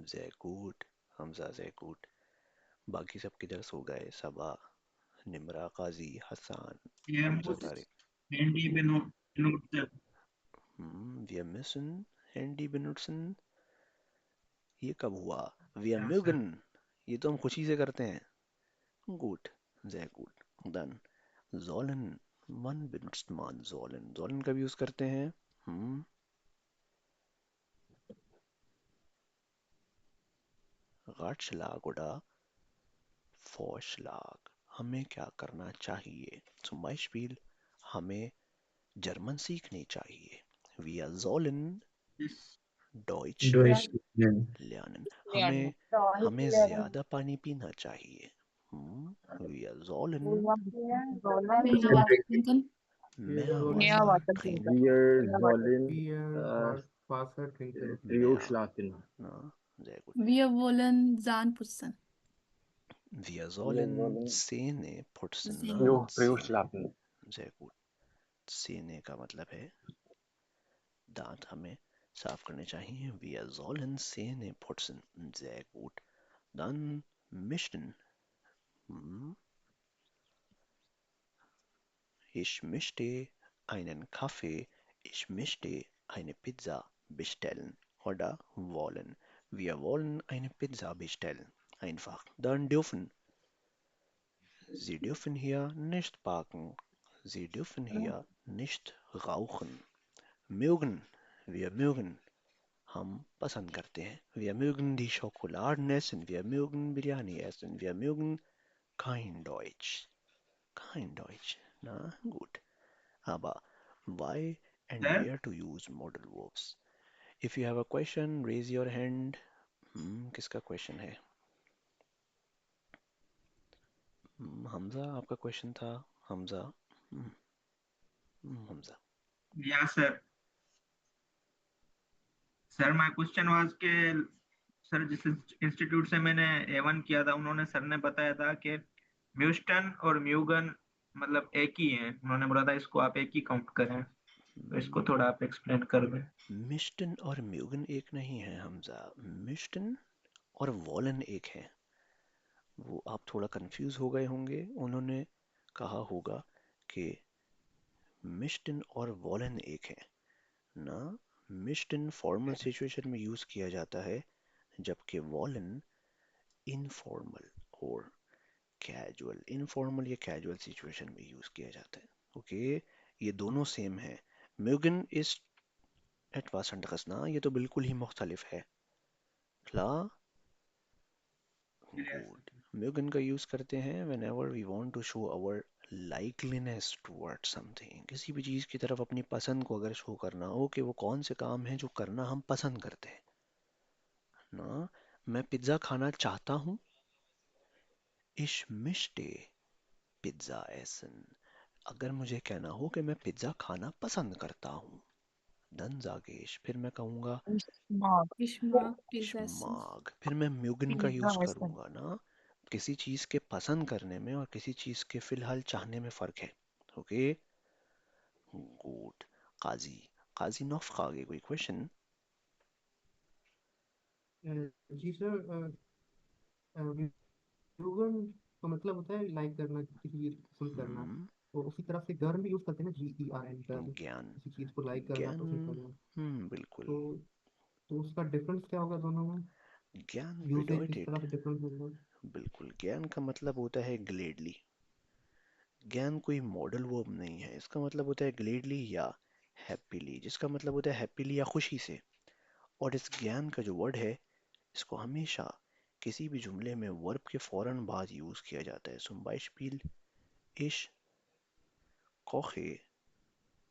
Sehr gut. Hamza, sehr gut. बाकी सब किधर सो गए? सबा, निमरा, काजी, Hasan, Wir Hamza, müssen Tariq. Handy benutzen. Wir müssen Handy benutzen. ये कब हुआ? Wir Ja, sir. mögen. ये तो हम खुशी से करते हैं. Gut. Sehr gut. Dann sollen. Wann benutzt man sollen? Sollen कब यूज करते हैं? Ratschlag oder Vorschlag. हमें क्या करना चाहिए? Zum Beispiel हमें जर्मन सीखनी चाहिए. Wir sollen This Deutsch Deutsch lernen. lernen. lernen. हमें ज़्यादा पानी पीना चाहिए. Wir sollen Mehr Wasser trinken. mehr Mehr Wasser Wasser trinken. trinken. Wir Mehr sollen Wasser trinken. früh Mehr. schlafen. Na, sehr gut. Wir wollen Zahn putzen. Wir sollen sollen Zähne putzen. Zähne. Na, Früh Zähne. schlafen. sehr gut. Zähne का मतलब है दांत हमें साफ करने चाहिए. Wir sollen Zähne putzen. Sehr gut. Dann mischen. Ich möchte einen Kaffee. Ich möchte eine Pizza bestellen. Oder wollen. Wir wollen eine Pizza bestellen. Einfach. Dann dürfen. Sie dürfen hier nicht parken. Sie dürfen hier nicht rauchen. Mögen. Wir mögen. हम पसंद करते हैं. Wir mögen die Schokoladen essen. Wir mögen Biryani essen. Wir mögen kein Deutsch. Kein Deutsch. Na gut. Aber why and Sir? where to use modal verbs? If you have a question, raise your hand. किसका question है? हमजा, आपका question था. Hamza. Hamza. Yeah, sir. Sir, my question was कि sir जिस institute से मैंने A1 किया था उन्होंने सर ने बताया था कि म्यूस्टन और म्यूगन मतलब एक ही हैं. उन्होंने बोला था इसको आप एक ही काउंट करें. तो इसको थोड़ा आप एक्सप्लेन कर दें. मिस्टन और म्यूगन एक नहीं है हमजा. मिस्टन और वॉलन एक है. वो आप थोड़ा कंफ्यूज हो गए होंगे. उन्होंने कहा होगा कि मिस्टन और वॉलन एक है ना. मिस्टन फॉर्मल सिचुएशन में यूज किया जाता है जबकि वॉलन इनफॉर्मल और कैजुअल. इनफॉर्मल या कैजुअल सिचुएशन में यूज किया जाता है. ओके, ये दोनों सेम है. म्यूगन इज etwas anderes ना. ये तो बिल्कुल ही मुख्तलिफ है. Klar? Good. Mögen का यूज करते हैं whenever we want to show our likeliness towards something. किसी भी चीज की तरफ अपनी पसंद को अगर शो करना हो कि वो कौन से काम हैं जो करना हम पसंद करते हैं ना. मैं पिज्जा खाना चाहता हूँ. Ich möchte Pizza essen. अगर मुझे कहना हो कि मैं पिज्जा खाना पसंद करता हूँ, dann sage ich. फिर मैं कहूँगा Ich mag Ich mag Ich Pizza essen. mag. फिर मैं म्यूगन का Pizza यूज essen. करूंगा ना. किसी चीज के पसंद करने में और किसी चीज के फिलहाल चाहने में फर्क है। Okay, good. काजी, काजी नौफ का आगे कोई क्वेश्चन? जी सर, व्यूअर का मतलब होता है लाइक करना, किसी चीज को पसंद करना। तो उसी तरह से गर्म भी यूज करते हैं ना, GERM, गर्म, ज्ञान, किसी चीज को लाइक करना, ज्ञान, पसंद करना। बिल्कुल। तो तो उसका डिफरेंस क्या होगा दोनों में? ज्ञान यूसेज किस बेडोइटेड, तरह से डिफरेंस होगा? बिल्कुल। ज्ञान का मतलब होता है ग्लेडली। ज्ञान कोई मॉडल वर्ब नहीं है, इसका मतलब होता है ग्लेडली या हैप्पीली, जिसका मतलब होता है हैप्पीली या खुशी से। और इस ज्ञान का जो वर्ड है, इसको हमेशा किसी भी जुमले में वर्ब के फौरन बाद यूज किया जाता है। zum Beispiel ich koche,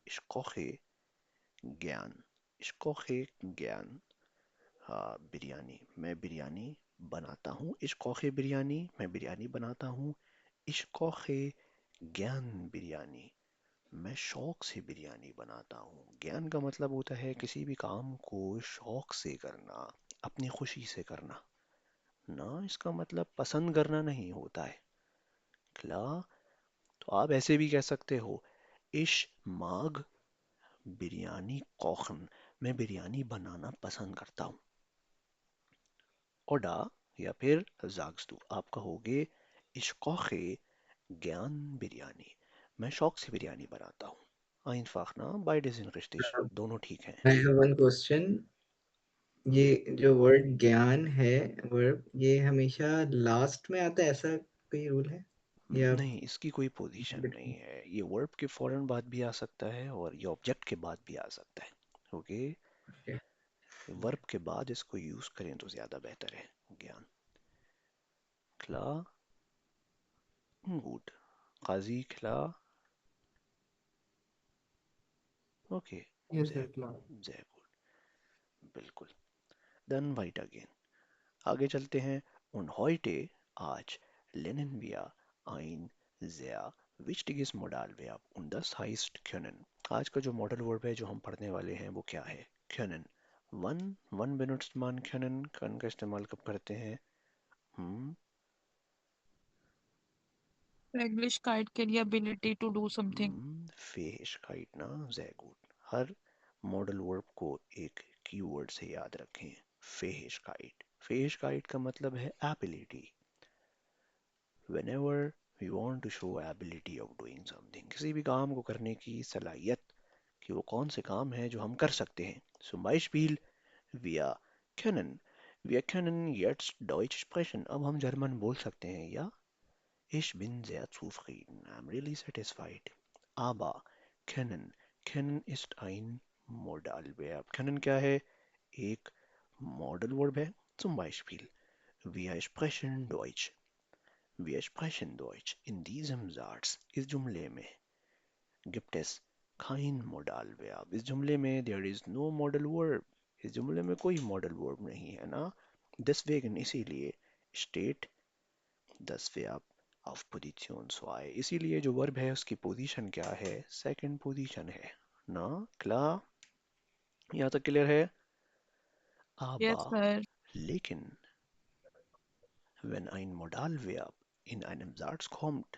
ich koche ज्ञान, ich koche ज्ञान। हाँ, बिरयानी, मैं बिरयानी बनाता हूँ। ich koche बिरयानी, मैं बिरयानी बनाता हूँ। ich koche ज्ञान बिरयानी, मैं शौक से बिरयानी बनाता हूँ। ज्ञान का मतलब होता है किसी भी काम को शौक से करना, अपनी खुशी से करना ना। इसका मतलब पसंद करना नहीं होता है। क्ला, तो आप ऐसे भी कह सकते हो, इश माग बिरयानी कोखन, मैं बिरयानी बनाना पसंद करता हूँ। ओडा या फिर जागस्तु, आप कहोगे इश कोखे ज्ञान बिरयानी, मैं शौक से बिरयानी बनाता हूँ। einfach ना, beides sind richtig, दोनों ठीक हैं। I have one question. ये जो वर्ड ज्ञान है, वर्ब, ये हमेशा लास्ट में आता है, ऐसा कोई रूल है या नहीं, इसकी कोई पोजीशन नहीं है। ये वर्ब के फौरन बाद भी आ सकता है और ये ऑब्जेक्ट के बाद भी आ सकता है। ओके, वर्ब के बाद इसको यूज करें तो ज्यादा बेहतर है। ज्ञान, खिला, गुड। काजी, खिला, ओके, यस जय, सर, क्लास। जय, गुड, बिल्कुल। देन वाइट अगेन, आगे चलते हैं। उन heute, आज, lernen wir ein sehr wichtiges Modalverb und das heißt können। आज का जो मॉडल वर्ब है जो हम पढ़ने वाले हैं वो क्या है? können। One benutzt man können, können का इस्तेमाल कब करते हैं? Fähigkeit के लिए ability to do something. Fähigkeit ना, sehr gut। हर मॉडल वर्ब को एक कीवर्ड से याद रखें, Fähigkeit। Fähigkeit का मतलब है ability. whenever we want to show ability of doing something, किसी भी काम को करने की सलाहियत, कि वो कौन से काम है जो हम कर सकते हैं। zum Beispiel wir können, wir können jetzt Deutsch sprechen, अब हम जर्मन बोल सकते हैं। या ich bin sehr zufrieden, I'm really satisfied। aber können, können ist ein Modalverb। können क्या है? एक मॉडल वर्ब है। zum Beispiel wir sprechen Deutsch, wir sprechen Deutsch। In diesem Satz, इस जुमले में, gibt es kein Modalverb। इस जुमले में there is no modal verb। इस जुमले में कोई मॉडल वर्ब नहीं है ना। deswegen, इसीलिए, steht das Verb auf Position 2। इसीलिए जो वर्ब है उसकी पोजीशन क्या है? सेकंड पोजीशन है ना। klar, यहाँ तक क्लियर है? Yes, aber, sir. लेकिन, wenn ein Modalverb in einem Satz kommt,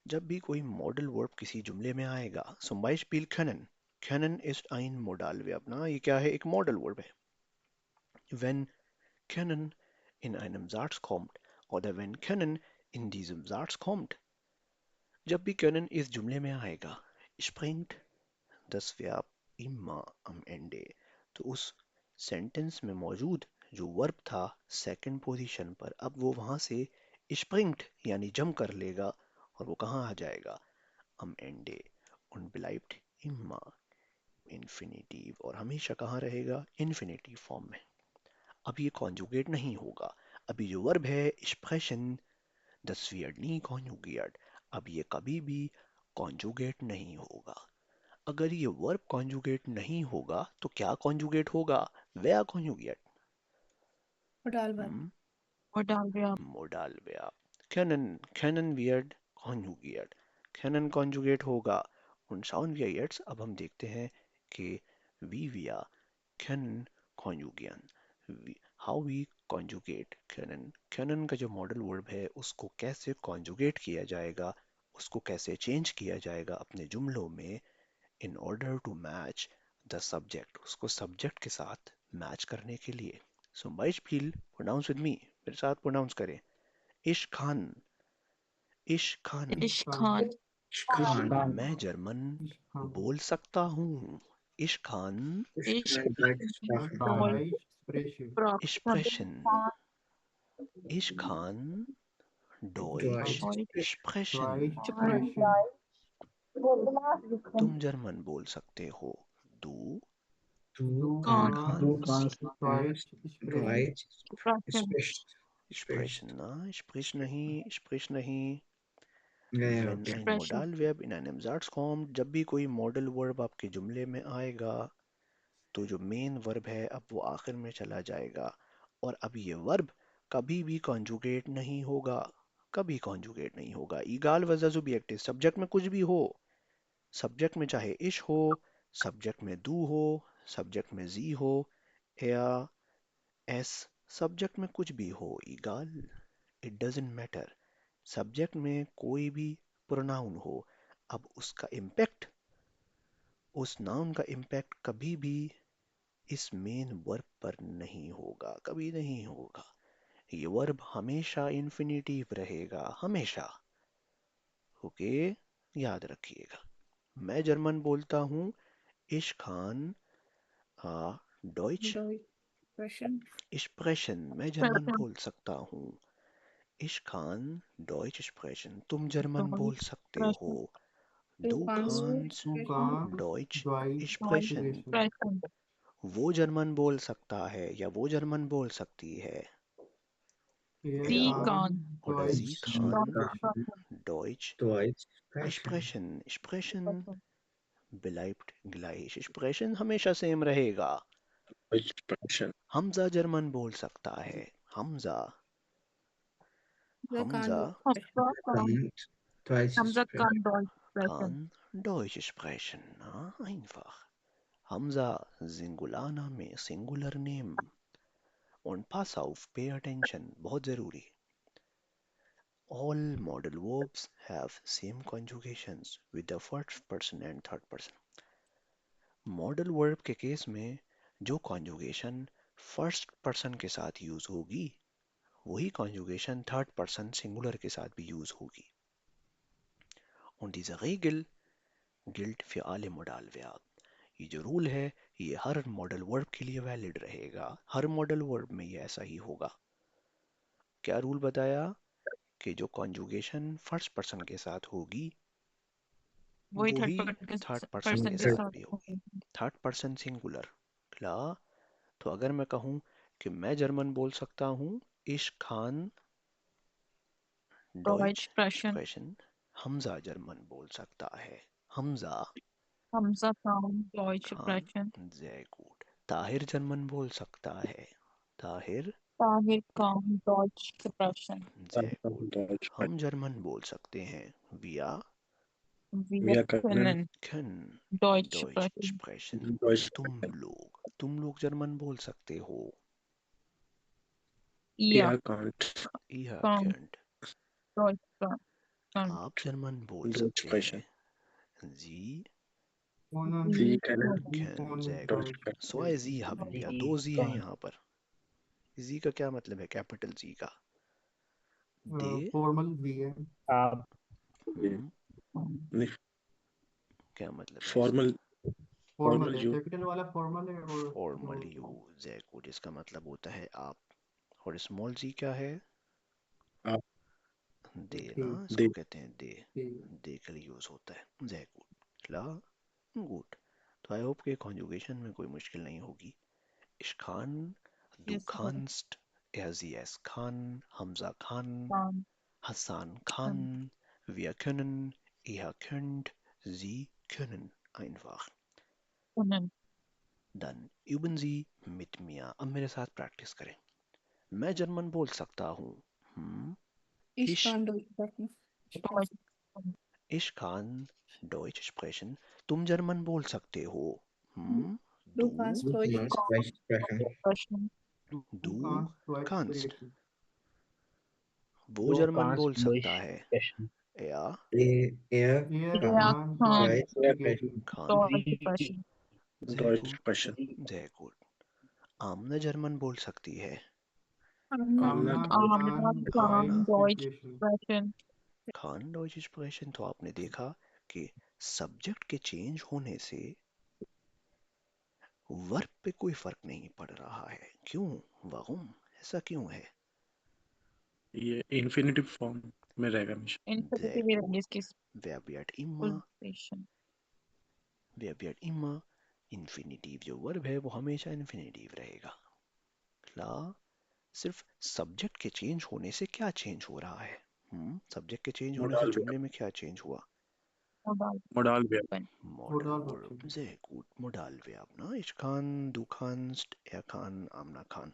जब भी कोई मॉडल वर्ब किसी जुमले में आएगा, zum Beispiel können, können ist ein Modalverb ना, ये क्या है? एक मॉडल वर्ब है। wenn können in einem Satz kommt oder wenn können in diesem Satz kommt, जब भी können इस जुमले में आएगा, springt das Verb immer am Ende, तो उस सेंटेंस में मौजूद जो वर्ब था सेकंड पोजीशन पर, अब वो वहां से springt यानी जम कर लेगा और वो कहाँ आ जाएगा? am Ende und bleibt immer infinitiv, और हमेशा कहाँ रहेगा? infinitive फॉर्म में। अब ये कॉन्जुगेट नहीं होगा। अभी जो वर्ब है sprechen, das wird nie konjugiert, अब ये कभी भी कॉन्जुगेट नहीं होगा। अगर ये वर्ब कॉन्जुगेट नहीं होगा तो क्या कॉन्जुगेट होगा? wer konjugiert? modal verb, Modalverb. modal verb। können wird konjugiert, können conjugate होगा। und schauen wir jetzt, अब हम देखते हैं कि wie wir können konjugieren, how we conjugate können। können का जो मॉडल वर्ब है उसको कैसे कॉन्जुगेट किया जाएगा, उसको कैसे चेंज किया जाएगा अपने जुमलों में in order to match the subject, उसको सब्जेक्ट के साथ मैच करने के लिए। सो Beispiel, pronounce with me, मेरे साथ प्रोनाउंस करें। इश खान, इश खान। इश खान, Khan. मैं जर्मन Ishkan. बोल सकता हूँ। इश खान इश Deutschsprachen. Deutsch Deutsch sprechen. Sprechen, इश Khan Deutsch Deutsch. sprechen। Deutsch sprechen. तुम जर्मन बोल सकते हो। Du Du Kahn, kannst Deutsch sprechen. Deutsch sprechen. sprechen, ना sprich नहीं, sprich नहीं। Ja, ja, Wenn okay. ein Sprechen. Modalverb in einem Satz kommt, जब भी कोई मॉडल वर्ब आपके जुमले में आएगा तो जो मेन वर्ब है अब वो आखिर में चला जाएगा, और अब ये वर्ब कभी भी कॉन्जुगेट नहीं होगा, कभी कॉन्जुगेट नहीं होगा। ईगाल वजह सुब्जेक्टिव, सब्जेक्ट में कुछ भी हो, सब्जेक्ट में चाहे इश हो, सब्जेक्ट में दू हो, सब्जेक्ट में जी हो या एस, सब्जेक्ट में कुछ भी हो, ईगाल, इट डजंट मैटर। सब्जेक्ट में कोई भी प्रोनाउन हो, अब उसका इम्पैक्ट, उस नाउन का इम्पैक्ट कभी भी इस मेन वर्ब पर नहीं होगा, कभी नहीं होगा। ये वर्ब हमेशा इन्फिनिटिव रहेगा, हमेशा। ओके, याद रखिएगा। मैं जर्मन बोलता हूँ। इश खान डॉइच Deutsch sprechen. स्प्रेशन, मैं जर्मन बोल सकता हूँ। इश खान डॉइच स्प्रेशन, तुम जर्मन बोल सकते हो। Du Du kannst kannst Du sprechen. kannst Deutsch Deutsch sprechen। sprechen. वो जर्मन बोल सकता है या वो जर्मन बोल सकती है, Er या Sie kann kann oder sie Deutsch kann sprechen. Deutsch Deutsch sprechen. sprechen। sprechen bleibt gleich, sprechen हमेशा सेम रहेगा। Deutsch sprechen. हमजा जर्मन बोल सकता है। Hamza, Der kann Hamza Deutsch sprechen. Kann Deutsch Hamza sprechen. kann Deutsch sprechen. kann Deutsch sprechen, na einfach। Hamza सिंगुलाना में singular name. und pass auf, pay attention, बहुत जरूरी। All modal verbs have same conjugations with the first person and third person। Modal verb के case में जो conjugation first person के साथ use होगी वही कॉन्जुगेशन थर्ड पर्सन सिंगुलर के साथ भी यूज होगी। Und diese Regel gilt für alle Modalverb। ये जो रूल है ये हर मॉडल वर्ब के लिए वैलिड रहेगा, हर मॉडल वर्ब में ये ऐसा ही होगा। क्या रूल बताया कि जो कॉन्जुगेशन फर्स्ट पर्सन के साथ होगी वही वही थर्ड थर्ड पर्सन पर्सन के के साथ साथ भी होगी। थर्ड पर्सन सिंगुलर ला, तो अगर मैं कहूं कि मैं जर्मन बोल सकता हूं। इश खान डॉइच Deutsch sprechen. स्प्रेशन, हमजा जर्मन बोल सकता है। Hamza Hamza kann Deutsch Khan, sprechen. sehr gut। Tahir German बोल सकता है। ताहिर Tahir kann Deutsch sprechen. sehr gut। Deutsch हम sprechen. जर्मन बोल सकते हैं। wir Wir Wir können können können Deutsch Deutsch sprechen. sprechen। Deutsch तुम sprechen. लोग जर्मन बोल सकते हो। Ihr Ihr könnt ihr kann könnt, Deutsch sprechen. आप जर्मन बोल Deutsch सकते sprechen. हैं। sie Können Sie Sie können Sie können, können sehr Deutsch gut। Deutsch sprechen. zwei sie sprechen. haben wir, Sie दो जी हैं kann यहाँ पर। जी का क्या मतलब है, कैपिटल जी का। दे Formal भी है। आप Nicht क्या मतलब है इसका। formal, फॉर्मल formal है, you. कैपिटल वाला फॉर्मल है और फॉर्मल यू, जय गुड, इसका मतलब होता है आप। और स्मॉल जी क्या है, आप दे दे ना, इसको दे कहते हैं दे। दे दे का यूज होता है, जय गुड ला गुड। तो आई होप के कॉन्जुगेशन में कोई मुश्किल नहीं होगी। इशखान, du Yes, kannst, sie es kann, Hamza kann, kann Hassan kann, wir können, ihr könnt, sie können, einfach। können. Dann üben Sie mit mir। अब मेरे साथ प्रैक्टिस करें। मैं जर्मन बोल सकता हूँ। Ich Ich, kann Deutsch sprechen. Deutsch ich kann Deutsch sprechen। तुम German बोल सकते हो। Du Du kannst Du Deutsch kannst Deutsch sprechen. sprechen. Du kannst Deutsch kannst. sprechen. वो Du जर्मन kannst बोल सकता Deutsch है sprechen. या Er Er kann kann kann Deutsch Deutsch sprechen. Khan Deutsch Sie sprechen. sehr Deutsch gut sprechen. sehr gut आमना German बोल सकती है Amna Amna Amna kann kann खाना Deutsch Deutsch sprechen. sprechen. Khan Deutsche expression. तो आपने देखा कि सब्जेक्ट के चेंज होने से वर्ब पे कोई फर्क नहीं पड़ रहा है। क्यों? वाहुम? ऐसा क्यों है? ये infinitive form में रहेगा हमेशा. Infinitive Sehr रहेंगे इसकी wer wird immer position. Infinitive जो वर्ब है वो हमेशा इन्फिनिटिव रहेगा। क्ला सिर्फ सब्जेक्ट के चेंज होने से क्या चेंज हो रहा है? सब्जेक्ट के चेंज होने से Modal verb. जुमले में क्या चेंज हुआ? Modal Modal verb. verb. Model Modal verb. verb. sehr gut modal verb ना? ich kann, du kannst, er kann, Amna kann।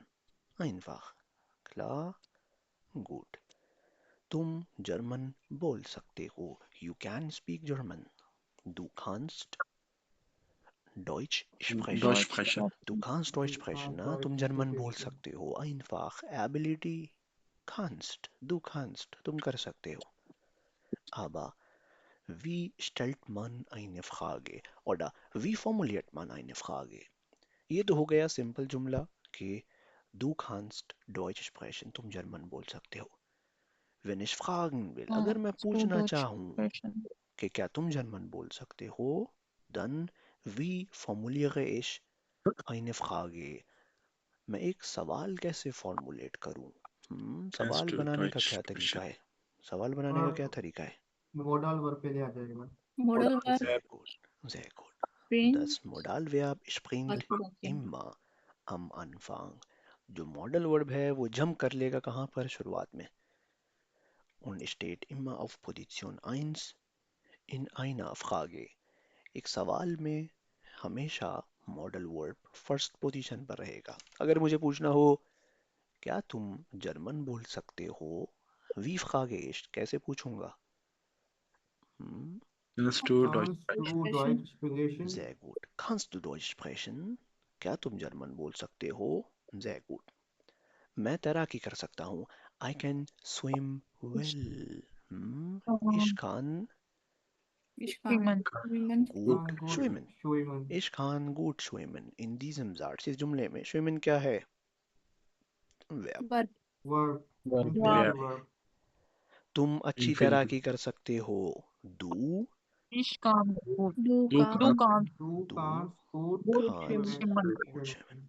einfach klar gut। तुम जर्मन बोल सकते हो। you can speak German। du kannst Deutsch sprechen। Deutsch Deutsch sprechen. Du sprechen. kannst Deutsch Du sprechen kannst ना? तुम Deutsch German बोल sprechen. सकते हो। einfach ability kannst, du kannst, तुम कर सकते हो। aber wie stellt man eine Frage oder wie formuliert man eine Frage? ये तो हो गया सिंपल जुमला कि du kannst Deutsch sprechen, तुम जर्मन बोल सकते हो। wenn ich fragen will, अगर मैं So पूछना Deutsch चाहूँ sprechen. कि क्या तुम जर्मन बोल सकते हो, dann wie formuliere ich eine Frage? मैं एक सवाल कैसे फॉर्मुलेट करूं? Kannst सवाल du बनाने का Deutsch क्या sprechen? तरीका है? सवाल बनाने का और क्या तरीका है? modal verb पे ले आ जाएगा. Model Modal verb Sehr verb. gut, sehr gut। Spring Das Modalverb springt immer am Anfang। जो मॉडल वर्ब है वो जंप कर लेगा कहाँ पर? शुरुआत में। Und steht immer auf Position 1 in einer Frage। एक सवाल में हमेशा मॉडल वर्ब फर्स्ट पोजीशन पर रहेगा। अगर मुझे पूछना हो क्या तुम जर्मन बोल सकते हो, wie frage ich कैसे पूछूंगा? Kannst du Deutsch Kannst sprechen? du Deutsch sprechen? sehr gut kannst du Deutsch sprechen? क्या तुम जर्मन बोल सकते हो? sehr gut मैं तैराकी कर सकता हूँ। I can swim well। ich kann Schwimmen. Women gut Kann gut schwimmen। schwimmen. ich kann gut schwimmen। in diesem Satz, इस जुमले में schwimmen क्या है? verb। Verb Verb. Verb. Infinitive Verb. verb. तुम अच्छी Infinitive. तैराकी कर सकते हो। du Ich kann gut. Do Du का Du kannst kannst Du du kannst gut gut kannst schwimmen. gut schwimmen।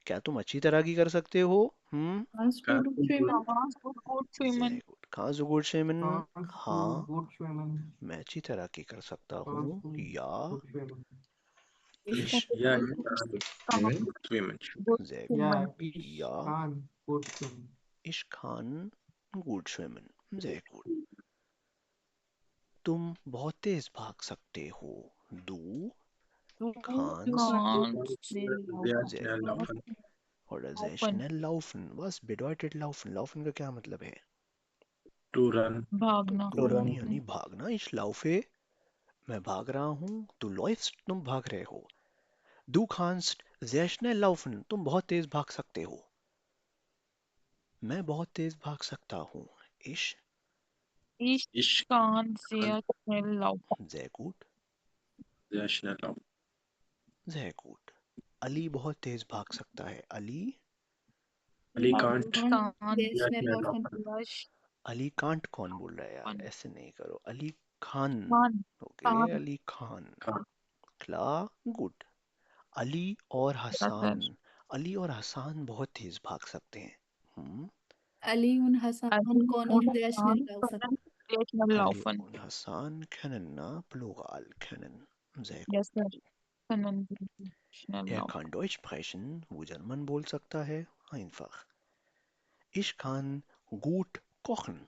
क्या तुम अच्छी तैराकी कर सकते हो? kannst du Kannst gut du schwimmen Kannst du gut schwimmen. sehr gut kannst du gut schwimmen? Kannst du हाँ gut schwimmen? मैं अच्छी तैराकी कर सकता हूँ। Kannst du या gut schwimmen? ich ich kann Ja, gut ich kann schwimmen gut schwimmen. Gut sehr Ja, schwimmen. ich ja kann gut schwimmen. ich kann gut schwimmen। sehr gut तुम बहुत तेज भाग सकते हो। du Du kannst kannst Sehr sehr schnell gut laufen. oder sehr laufen. schnell laufen। was bedeutet laufen? laufen का क्या मतलब है? To run. भागना. To run. यानी भागना। ich laufe मैं भाग रहा हूँ। du läufst तुम भाग रहे हो। du kannst sehr schnell laufen तुम बहुत तेज भाग सकते हो। मैं बहुत तेज भाग सकता हूँ। ich Ich Ich kann kann sehr schnell laufen. sehr gut sehr schnell laufen. sehr gut Ali बहुत तेज भाग सकता है। Ali Ali Ali can't can't sehr sehr schnell schnell laufen laufen. rush Ali can't कौन बोल रहा है यार? on ऐसे नहीं करो। Ali Khan Khan. Okay Khan. Ali Khan Kann. क्ला गुड अली और हसान Rush. अली और हसान बहुत तेज भाग सकते हैं। Ali und Hassan Ali können und sehr schnell Khan laufen können sehr schnell Ali laufen. und Hassan können na plural können sehr gut Yes, sir. Können sie schnell er laufen. kann Deutsch sprechen वो German बोल सकता है। einfach ich kann gut kochen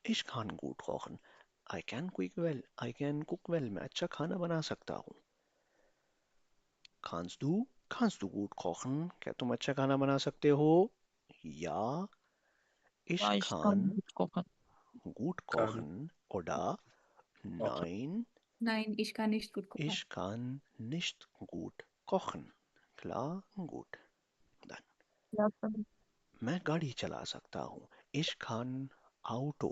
ich kann gut kochen I can cook well मैं अच्छा खाना बना सकता हूँ। kannst du gut kochen क्या तुम अच्छा खाना बना सकते हो? ja ich Ja, ich kann kann gut kochen. gut Kann kochen oder kochen. nein nein ich kann nicht gut kochen ich kann nicht gut kochen klar gut dann या sir मैं गाड़ी चला सकता हूँ। Ich kann Auto,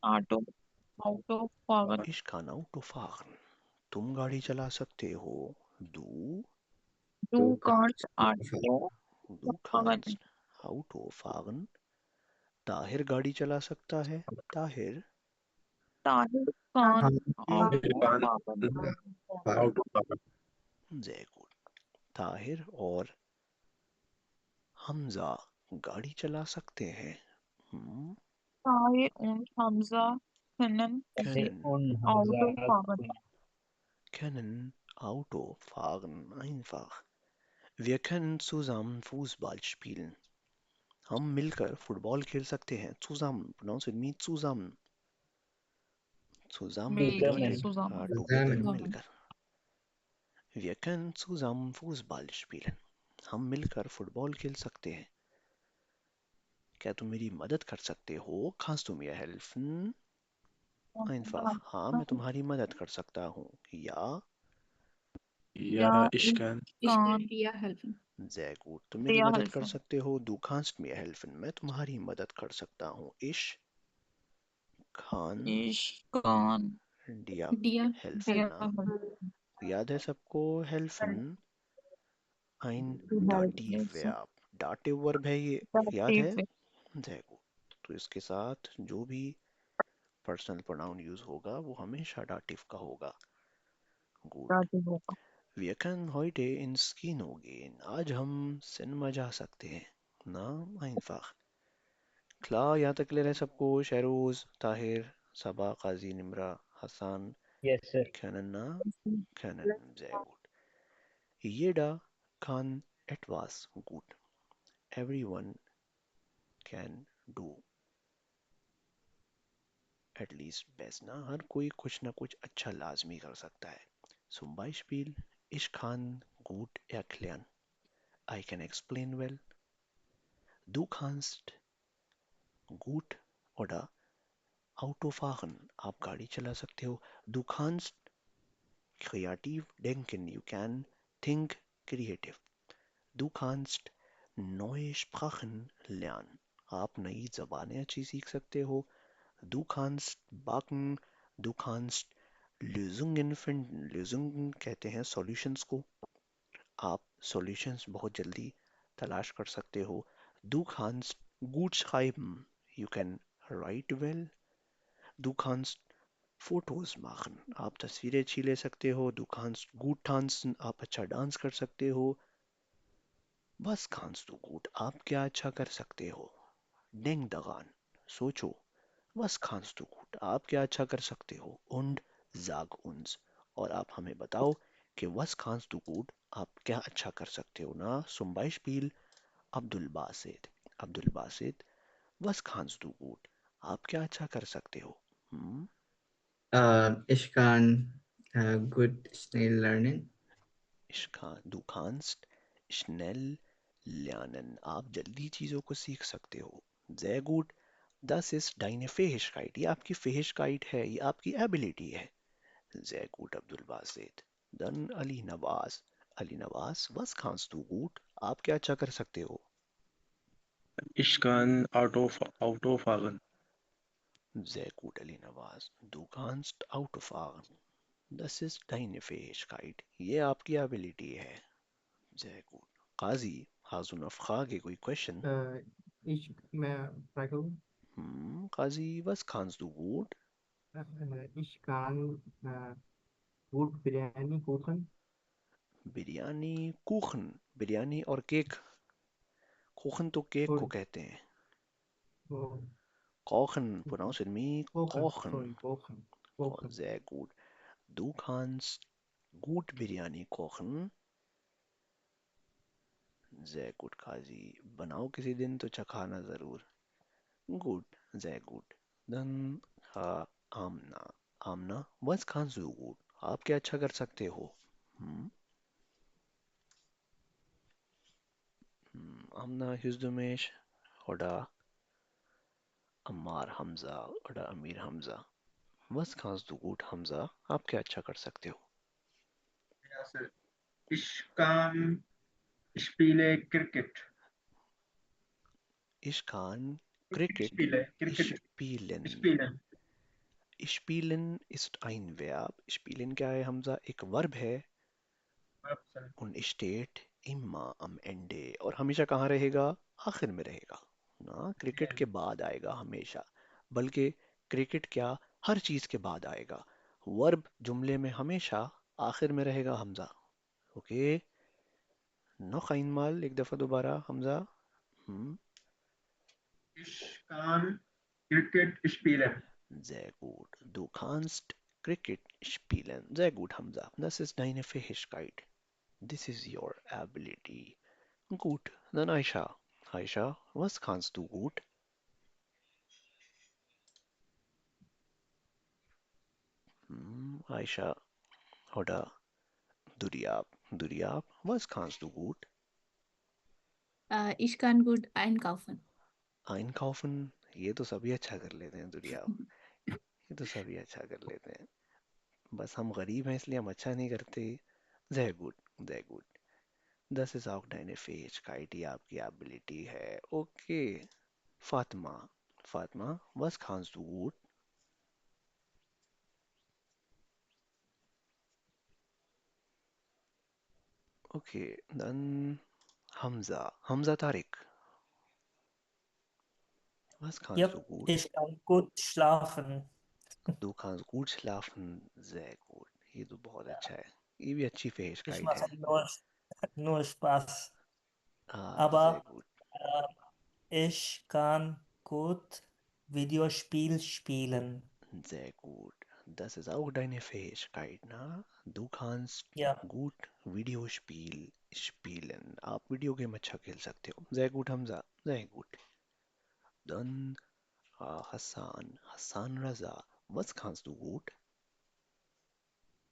ऑटो ऑटो फावर ich kann Auto fahren. तुम गाड़ी चला सकते हो। Du, टू Du कार्स kannst ऑटो du फावर kannst Auto fahren. ताहिर गाड़ी चला सकता है। ताहिर, ताहिर खान हम ऑटो फावर Out of power. very good. Tahir और हमजा गाड़ी चला सकते हैं। Tahir und Hamza können Können und ऑटो Hamza फावर können Auto fahren einfach. Wir können zusammen Fußball spielen. हम मिलकर फुटबॉल खेल सकते हैं। Zusammen, pronounce with me, zusammen. Zusammen मिलकर bedeutet zusammen. सुजामा together, zusammen. मिलकर। Wir können zusammen Fußball spielen. हम मिलकर फुटबॉल खेल सकते हैं। क्या तुम मेरी मदद कर सकते हो? Kannst du mir helfen? Einfach. हाँ, मैं तुम्हारी मदद कर सकता हूँ। या Ja, ich kann. कान या हेल्पिंग sehr gut. तुम मेरी या मदद कर हेल्पिंग सकते हो। Du kannst mir helfen. मैं तुम्हारी मदद कर सकता हूँ। Ich kann इश कान dir दिया helfen. या ना याद है सबको? helfen ein Dativverb. Dative verb है ये, याद है? sehr gut. तो इसके साथ जो भी पर्सनल प्रोनाउन यूज होगा वो हमेशा डाटिव का होगा। Good. Wir können heute ins Kino gehen. आज हम सिनेमा जा सकते हैं। ना einfach. Klar, यहाँ तक क्लियर है सबको? शहरोज, ताहिर, सबा, काजी, Nimra, Hasan, Yes, sir. können ना? können. Sehr gut. Jeder kann etwas gut. Everyone can do at least best. ना हर कोई कुछ ना कुछ अच्छा लाजमी कर सकता है। Zum Beispiel, ich kann gut erklären. I can explain well. Du kannst gut oder Auto fahren. आप गाड़ी चला सकते हो। Du kannst kreativ denken. You can think creative. Du kannst neue Sprachen lernen. आप नई ज़बानें अच्छी सीख सकते हो। Du kannst backen. Du kannst Lösungen finden. Lösungen कहते हैं solutions को। आप solutions बहुत जल्दी तलाश कर सकते हो। Du kannst gut schreiben. You can write well. Du kannst Fotos machen. आप तस्वीरें अच्छी ले सकते हो। Du kannst gut tanzen. आप अच्छा डांस कर सकते हो। Was kannst du gut? आप क्या अच्छा कर सकते हो? Denk daran. सोचो। Was kannst du gut? आप क्या अच्छा कर सकते हो? Und sag uns. और आप हमें बताओ कि was kannst du gut? आप क्या अच्छा कर सकते हो ना? Zum Beispiel Abdul Basit. Abdul Basit, was kannst du gut? आप क्या अच्छा कर सकते हो? Ich kann gut schnell lernen. Du kannst schnell lernen. आप जल्दी चीज़ों को सीख सकते हो। Sehr gut. Das ist deine Fähigkeit. ये आपकी Fähigkeit है, ये आपकी ability है। Sehr gut, Abdul Basit. Dann Ali Nawaz. Ali Nawaz, was kannst du gut? आप क्या अच्छा कर सकते हो? Ich kann Auto fahren. Sehr gut, Ali Nawaz. Du kannst Auto fahren. Das ist deine Fähigkeit. ये आपकी ability है। Sehr gut. Qazi, hast du noch Frage, कोई question? मैं ट्राई करूँ। Qazi, was kannst du gut? Ich kann gut biryani kochen. Biryani, कुखन, बिरयानी और cake. कुखन तो cake को और कहते हैं। वो Kochen, pronounce with me, kochen, kochen. sorry, kochen, Oh, kochen. sehr gut. Du kannst gut Biryani kochen. Sehr gut, Qazi. बनाओ किसी दिन तो चखाना जरूर। Good, sehr gut. Dann Amna. Amna, was kannst du gut? आप क्या अच्छा कर सकते हो? Amna Hüsdumesh oder Ammar Hamza oder Amir Hamza. Was kannst du gut, Hamza? आप क्या अच्छा कर सकते हो? Ja, Sir. Ich kann spiele Cricket. Ich kann Cricket cricket spielen. स्पीलन Spielen ist ein Verb. Spielen क्या है हमजा? एक वर्ब है und steht immer am Ende और हमेशा कहाँ रहेगा? आखिर में रहेगा ना, क्रिकेट के बाद आएगा हमेशा, बल्कि क्रिकेट क्या, हर चीज के बाद आएगा। वर्ब जुमले में हमेशा आखिर में रहेगा हमजा। ओके, noch einmal, एक दफा दोबारा Hamza. Ich kann Cricket spielen. Sehr gut. Du kannst Cricket spielen. Sehr gut, Hamza. Das ist deine Fähigkeit. This is your ability. Gut, dann Aisha. Aisha, was kannst du gut? Aisha oder Duriab. Duriab, was kannst du gut? Ich kann gut einkaufen. Einkaufen, ये तो सभी अच्छा कर लेते हैं दुरियाब, ये तो सभी अच्छा कर लेते हैं, बस हम गरीब हैं इसलिए हम अच्छा नहीं करते। Sehr gut, sehr gut. Das ist auch deine Fähigkeit, die आपकी Ability है। Okay, Fatma. Fatma, was kannst du gut? Okay, dann Hamza. Hamza Tariq, was kannst du Yep, gut? ich kann gut schlafen. Du kannst gut schlafen. Sehr gut. ये तो बहुत अच्छा है, ये भी अच्छी Ich Fähigkeit mache है। nur Spaß. Sehr Aber gut. ich kann gut Videospiel spielen. Sehr gut. Das ist auch deine Fähigkeit, na? Du kannst Ja, gut Videospiel spielen. आप वीडियो गेम अच्छा खेल सकते हो। Sehr gut, Hamza. Sehr gut. Dann Hassan. Hassan Raza. Was kannst du gut?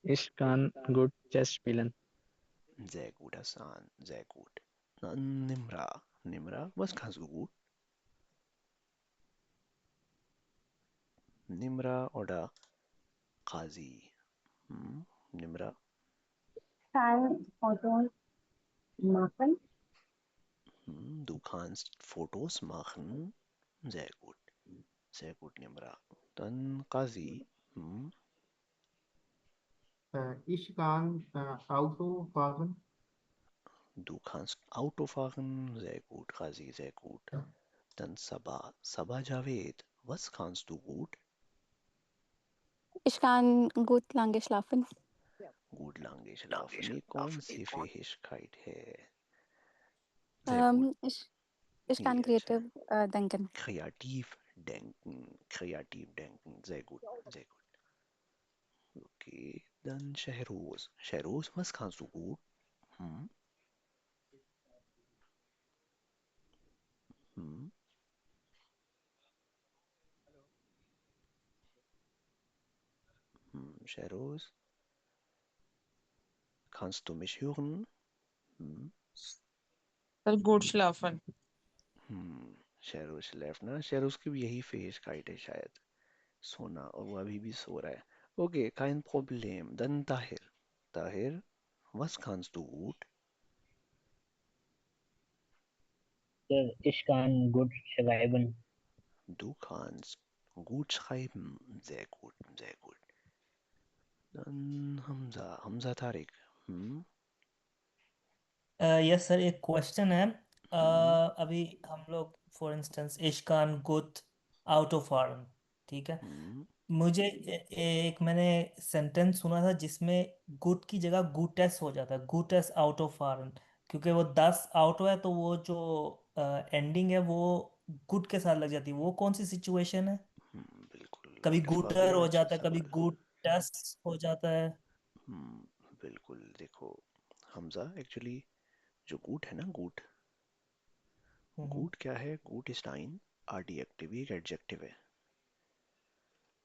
Ich kann gut Chess spielen. Sehr gut, Hassan. Sehr gut. Dann Nimra. Nimra, was kannst du gut? Nimra oder Qazi? Nimra. Kann Fotos machen. Du kannst Fotos machen. Sehr gut. Sehr gut, Nimra. Dann Qazi. Ich kann Auto fahren. Du kannst Auto fahren. Sehr gut, Qazi, sehr gut. Dann Sabah. Sabah Javed. Was kannst du gut? Ich kann gut lange schlafen. Gut lange schlafen. ये कौन सी Fähigkeit है? Sehr gut. Ich ये kann अच्छा है। kreativ denken. Kreativ denken. Kreativ denken. Sehr gut. Sehr gut. Okay, dann Shehroz. Shehroz, was kannst du gut? Hm? Hm? Shehroz, kannst du mich hören? Hm? gut schlafen. Sheroz स्लेफ्ट ना, शेरोज की भी यही Fähigkeit है शायद, सोना, और वो अभी भी सो रहा है। Okay, kein Problem. Dann Tahir. Tahir, was kannst du gut? Ich kann gut schreiben. Du kannst gut schreiben. Sehr gut, sehr gut. Dann Hamza. Hamza Tariq. Yes sir, एक क्वेश्चन है। हम्म, अभी हम लोग for instance ich kann gut Auto fahren, ठीक है। हम्म, मुझे एक मैंने सेंटेंस सुना था जिसमें गुड की जगह गुटेस हो जाता है, गुटेस ऑटो फारन, क्योंकि वो 10 ऑटो है तो वो जो एंडिंग है वो गुड के साथ लग जाती है। वो कौन सी सिचुएशन है? बिल्कुल, कभी आपके गुटर काफ़ी हो अच्छा जाता है, कभी सवाल। गुटेस हो जाता है। बिल्कुल, देखो हमजा, एक्चुअली जो गूट है ना, गूट, हम्म। गूट क्या है? गूट इज टाइम एडजेक्टिव, एक एडजेक्टिव है,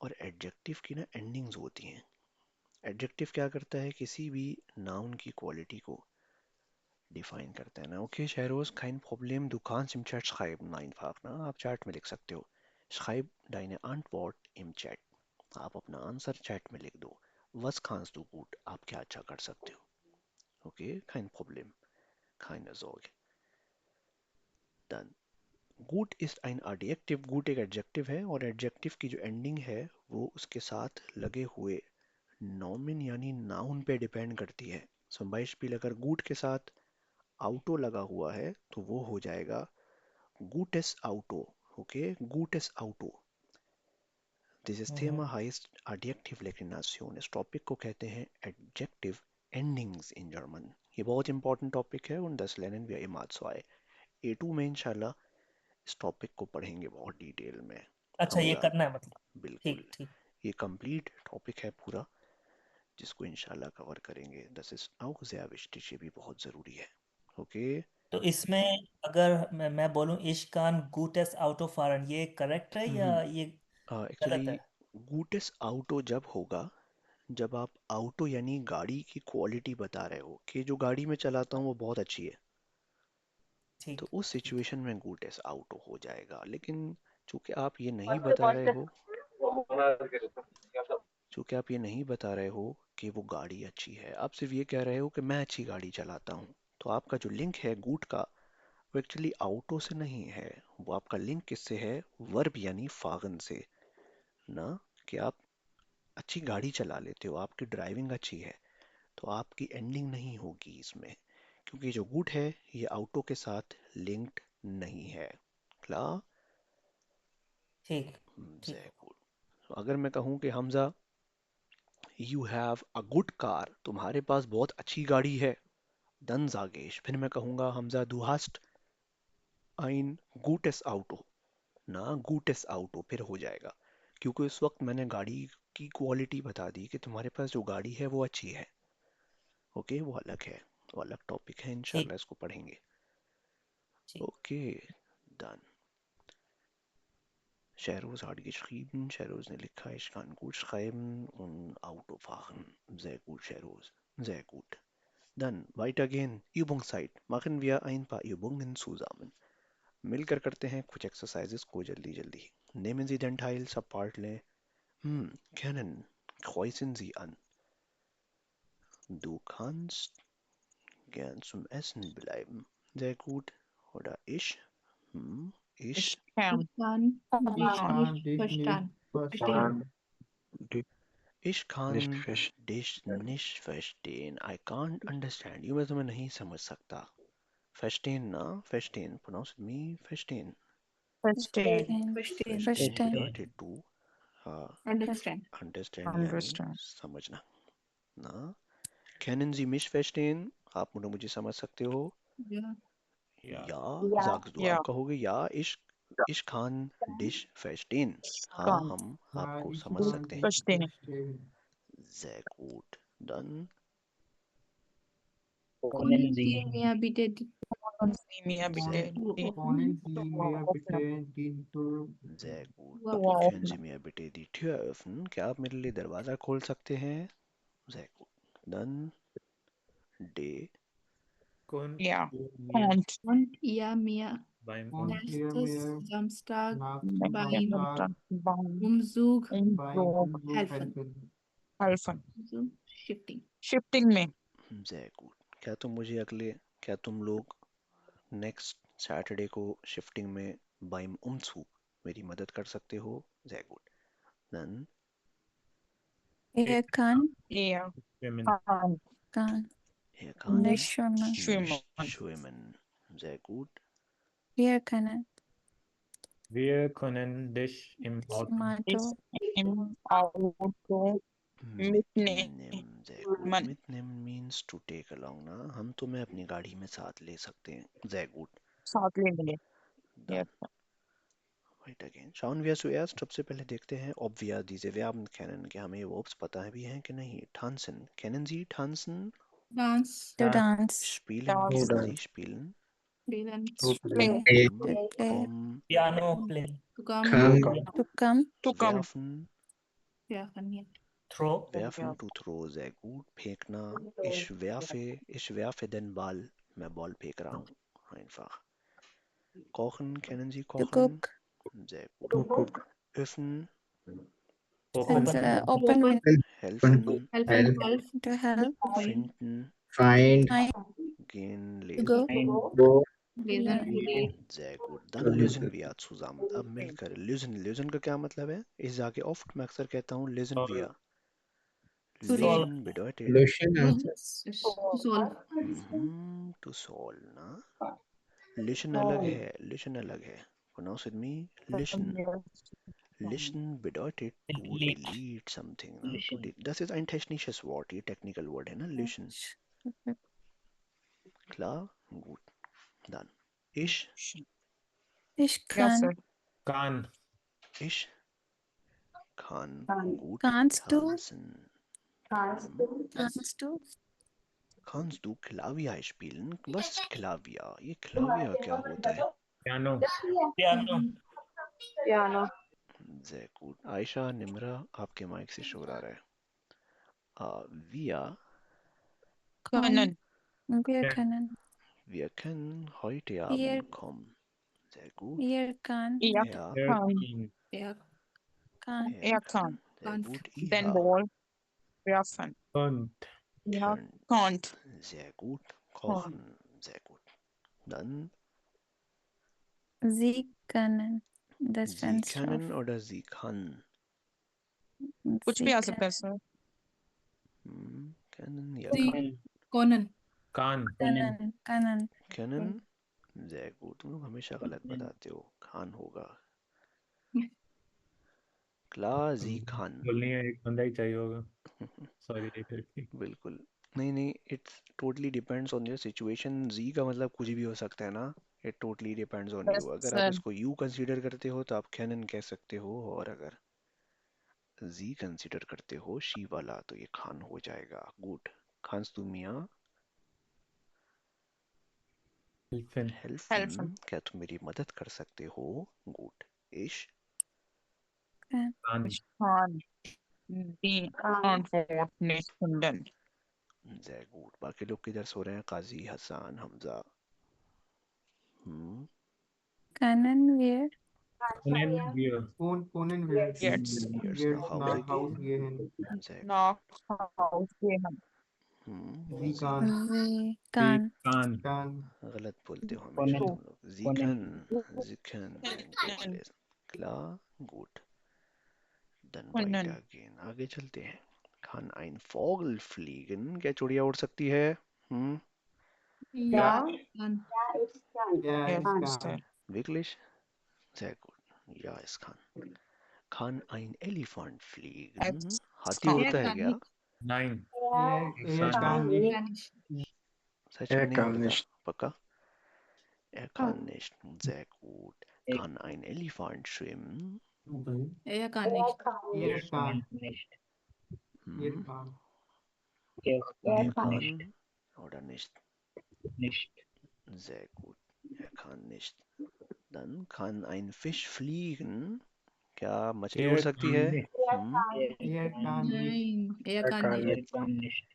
और एडजेक्टिव की ना एंडिंग्स होती हैं। एडजेक्टिव क्या करता है? किसी भी नाउन की क्वालिटी को डिफाइन करता है ना। Okay Shahroz, kein Problem, du kannst im Chat schreiben, einfach ना, आप चैट में लिख सकते हो। schreib deine Antwort im Chat, आप अपना आंसर चैट में लिख दो। was kannst du gut, आप क्या अच्छा कर सकते हो। Okay, kein Problem, keine Sorge। Dann गुट इज ein adjective, गुट एक एडजेक्टिव है और एडजेक्टिव की जो एंडिंग है वो उसके साथ लगे हुए नॉमिन यानी नाउन पे डिपेंड करती है। zum Beispiel अगर गुट के साथ auto लगा हुआ है तो वो हो जाएगा gutes Auto। Okay, gutes Auto। Dieses Thema heißt Adjektivliche Nation। इस टॉपिक को कहते हैं एडजेक्टिव एंडिंग्स इन जर्मन। ये बहुत इंपॉर्टेंट टॉपिक है und das lernen wir im A2। A2 में इंशाल्लाह इस टॉपिक को पढ़ेंगे बहुत डिटेल में। अच्छा, ये हमजा, करना है मतलब। बिल्कुल ठीक ठीक। ये कंप्लीट टॉपिक है पूरा जिसको इंशाल्लाह कवर करेंगे। das ist auch sehr wichtig, ये भी बहुत ज़रूरी है। ओके तो इसमें अगर मैं बोलूं इश्कान गूटेस आउट ऑफ फारन, ये करेक्ट है या ये गलत एक्चुअली है? गूटेस आउटो जब होगा जब आप आउटो यानी गाड़ी की क्वालिटी बता रहे हो कि जो गाड़ी में चलाता हूँ वो बहुत अच्छी है, ठीक तो उस ठीक। सिचुएशन में गूटेस आउटो हो जाएगा। लेकिन चूंकि आप ये नहीं बता रहे हो चूंकि आप ये नहीं बता रहे हो कि वो गाड़ी अच्छी है, आप सिर्फ ये कह रहे हो कि मैं अच्छी गाड़ी चलाता हूँ, तो आपका जो लिंक है गूट का वो एक्चुअली आउटो से नहीं है, वो आपका लिंक किससे है, वर्ब यानी फागन से ना, कि आप अच्छी गाड़ी चला लेते हो, आपकी ड्राइविंग अच्छी है, तो आपकी एंडिंग नहीं होगी इसमें, क्योंकि जो गुड है ये आउटो के साथ लिंक्ड नहीं है। क्लियर? ठीक ठीक। तो अगर मैं कहूँ कि Hamza you have a good car, तुम्हारे पास बहुत अच्छी गाड़ी है, दन जागेश, फिर मैं कहूँगा हमजा दू हास्ट ein gutes Auto ना, gutes Auto फिर हो जाएगा, क्योंकि उस वक्त मैंने गाड़ी की क्वालिटी बता दी कि तुम्हारे पास जो गाड़ी है वो अच्छी है। ओके, वो अलग है, वो अलग टॉपिक है, इंशाल्लाह इसको पढ़ेंगे। Okay done. Shehroz hat geschrieben, Shehroz ने लिखा, ich kann gut schreiben und Auto fahren। Sehr gut, Shehroz, sehr gut। Dann weiter gehen, Übungszeit, machen wir ein paar Übungen zusammen। मिलकर करते हैं कुछ एक्सरसाइजेस को जल्दी जल्दी। Nehmen Sie den Teil, सब पार्ट लें। Kennen, kreuzen Sie an। Du kannst gern zum Essen bleiben। Sehr gut। Oder ich, ich Ich kann. Ich kann dich nicht verstehen. Ich kann Nicht verstehen। dich nicht verstehen। I can't understand you, मैं तुम्हें नहीं समझ सकता। Verstehen ना, verstehen, pronounce with me, verstehen। Verstehen. Verstehen bedeutet du Understand. understand यानी समझना ना। Können Sie mich verstehen, आप मुझे समझ सकते हो? Ja. Ja sagst du, आप कहोगे या ich kann dich verstehen, हाँ हम आपको Ich समझ kann सकते हैं। dich verstehen. Sehr gut। Dann Können Sie mir bitte die Sie mir bitte die Wollen Sie mir bitte die Tür sehr gut। Tür Können Sie öffnen? mir bitte die Tür öffnen, क्या आप मेरे लिए दरवाज़ा खोल सकते हैं? Sehr gut। Dann D Ja. und ihr mir und ihr mir nächstes Samstag nach beim Samstag beim Umzug beim Umzug helfen. helfen। So, shifting. Shifting में sehr gut। क्या तुम लोग नेक्स्ट सैटरडे को शिफ्टिंग में बाइम उमसू मेरी मदद कर सकते हो? Sehr gut। Dann Er kann er kann nicht schwimmen. nicht schwimmen। Sehr gut। Wir können Wir können dich im Auto im Auto im Auto mitnehmen। Sehr gut। mitnehmen। Mitnehmen means to take along ना, हम तुम्हें अपनी गाड़ी में साथ ले सकते हैं। Sehr gut। साथ लेंगे। Dann weiter gehen। Schauen wir zuerst, सबसे पहले देखते हैं ob wir diese Verben kennen, कि हमें verbs पता है भी हैं कि नहीं। Tanzen, kennen Sie tanzen? Dance. to dance. Spielen, kennen Sie spielen? Spielen. Komm, piano play, To come. To come. werfen, Werfen, ja. Throw, werfen, to throw, sehr gut। फेंकना, ich werfe den Ball, मैं ball फेंक रहा हूँ, einfach। Kochen, kennen Sie To kochen? cook. Sehr gut। Öffnen, And open with helfen, Helfen. to help. finden, Find. Find. gehen, To go. lesen। Go. Lesen. sehr gut. Dann lösen wir zusammen. अब मिलकर listen का क्या मतलब है? इस जाके oft मैं अक्सर कहता हूँ listen wir. To read. Listen bedeutet Solution answer. To solve. to solve ना. Listen अलग है. Pronounce with me. Listen. Listen bedeutet to delete something ना. Das ist ein technisches Wort. ये technical word है ना. Listen. Klar? Gut. Dann. Ich Ich Yes, kann. sir. Can. Ich kann gut Kannst du? tanzen. Kannst du? Kannst du Klavier spielen? Was ist Klavier? ये Klavier क्या होता है? Piano. Piano. Sehr gut. Ayesha, Nimra, आपके mic से शोर आ रहा है. Wir Können. Wir können. heute Wir- Abend kommen. Sehr gut. Ihr kann. Er Er kann. Er kann. Er kann. Sehr gut. Den Ihr Ball werfen. Könnt. Er könnt. konnte. Sehr gut. Kochen. Sehr gut. Dann Sie können das Sie Fenster können oder sie kann. Kuch Sie bhi aa sakta hai, können. Hm, können या Sie kann. Can. können. können. Sehr gut. तुम लोग हमेशा गलत बताते हो. खान होगा. Klar, sie kann. बोलनी है एक बंदा ही चाहिए होगा. Sorry एक लड़की. बिल्कुल. नहीं, it's totally depends on your situation. Z का मतलब कुछ भी हो सकता है ना. It totally depends on you. Yes, अगर sir. आप इसको you consider करते हो तो आप can कह सकते हो, और अगर Z consider करते हो she वाला तो ये खान हो जाएगा. Good. Kannst du mir Helfen. helfen? क्या तुम मेरी मदद कर सकते हो? Good. Ich Can. Ich kann die Antwort nicht finden. sehr gut. बाकी लोग किधर सो रहे हैं? काजी, Hasan, Hamza. Können wir? Können wir. Können wir. Jetzt Jetzt Jetzt nach Hause nach Haus gehen. gehen. Sehr gut. nach Hause gehen. Sie kann. Sie Sie kann. kann. Kann. गलत बोलते हो हमेशा Können. तुम लोग. Sie kann. Gut lesen. Klar, gut. Dann Können. weitergehen. आगे चलते हैं. Kann ein Vogel fliegen? क्या चिड़िया उड़ सकती है? Ja. Ja, Yes, ich sir. kann. Wirklich? Sehr gut. Ja, es kann. Kann ein Elefant fliegen? Es हाथी kann. उड़ता है क्या? Nein. Er सच kann में? nicht. सच में नहीं उड़ता? पक्का? Er kann nicht. Sehr gut. Kann ein Elefant schwimmen? Er kann nicht. Er kann. Nicht. Er kann. Er kann oder nicht? Nicht. Sehr gut. Er kann nicht. Dann kann ein Fisch fliegen. क्या मछली उड़ सकती है? Er kann nicht. Nein, er kann nicht. Kann nicht.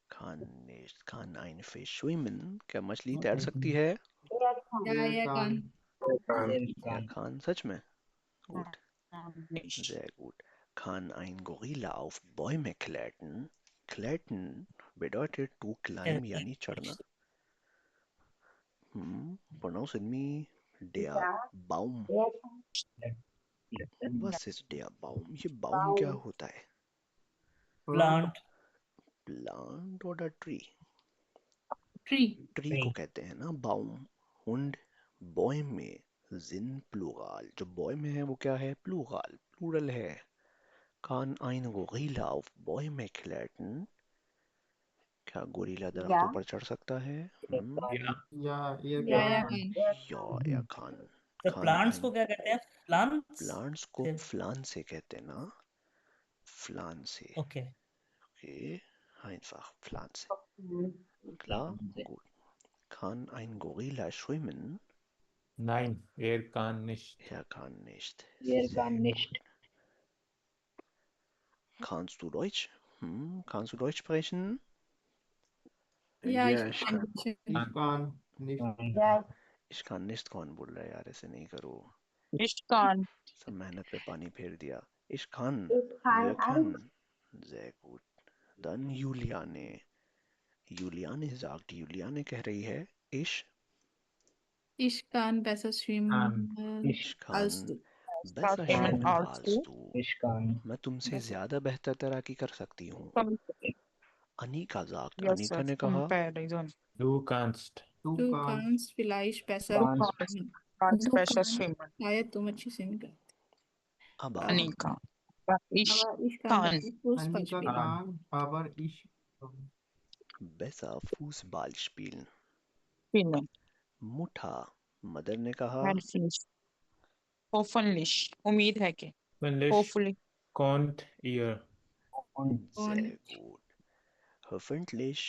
Kann nicht. Kann ein Fisch schwimmen? क्या मछली तैर सकती है? Ja, er kann. Er kann. सच में? Gut. Nicht. Sehr gut. Kann ein Gorilla auf Bäume klettern? Klettern bedeutet to climb यानी चढ़ना. Pronounce with me. Der Baum. Was ist der Baum? ये बाउम क्या होता है? Plant. Plant or a tree? Tree. Tree को कहते हैं ना बाउम. Und Bäume sind plural. जो बॉय में है वो क्या है? प्लूरल. प्लूरल है. Kann ein Gorilla auf Bäume klettern? क्या गोरिल्ला दरख्तों पर चढ़ सकता है? Ja, er Ja, er kann. kann. या er kann. तो Kann प्लांट्स को ein क्या कहते हैं? प्लांट्स. Plants को Pflanze से कहते हैं ना. Pflanze. Okay. Okay. Einfach Pflanze. Klar? Gut. Kann ein Gorilla schwimmen? Nein. Er kann nicht. Er kann nicht. Er kann nicht. Kannst du Deutsch? Kannst du Deutsch sprechen? Ja, ich kann. Ich kann nicht. Ich kann nicht. कौन बोल रहा है यार? ऐसे नहीं करो. Ich kann. सब मेहनत पे पानी फेर दिया. Ich kann. Wir kann. Sehr gut. Dann Juliane. Juliane sagt, Juliane कह रही है ich Ich kann besser schwimmen Ich kann als du. besser Can schwimmen als als du du. ich kann मैं तुमसे Besser. ज्यादा बेहतर तैराकी कर सकती हूँ। कम Anika sagt, yes Anika sir ने कहा comparison Du kannst. Du Du kannst kannst vielleicht besser Kannst. schwimmen. Ganz Du besser kannst schwimmen शायद तुम अच्छी स्विमिंग करती aber Anika ich aber ich kann kann besser Fußball Annika spielen. kann, aber ich besser Fußball spielen। spielen मुठा mother ने कहा Headfish hoffentlich उम्मीद है कि English hopefully konnt ihr. sehr Und gut। hoffentlich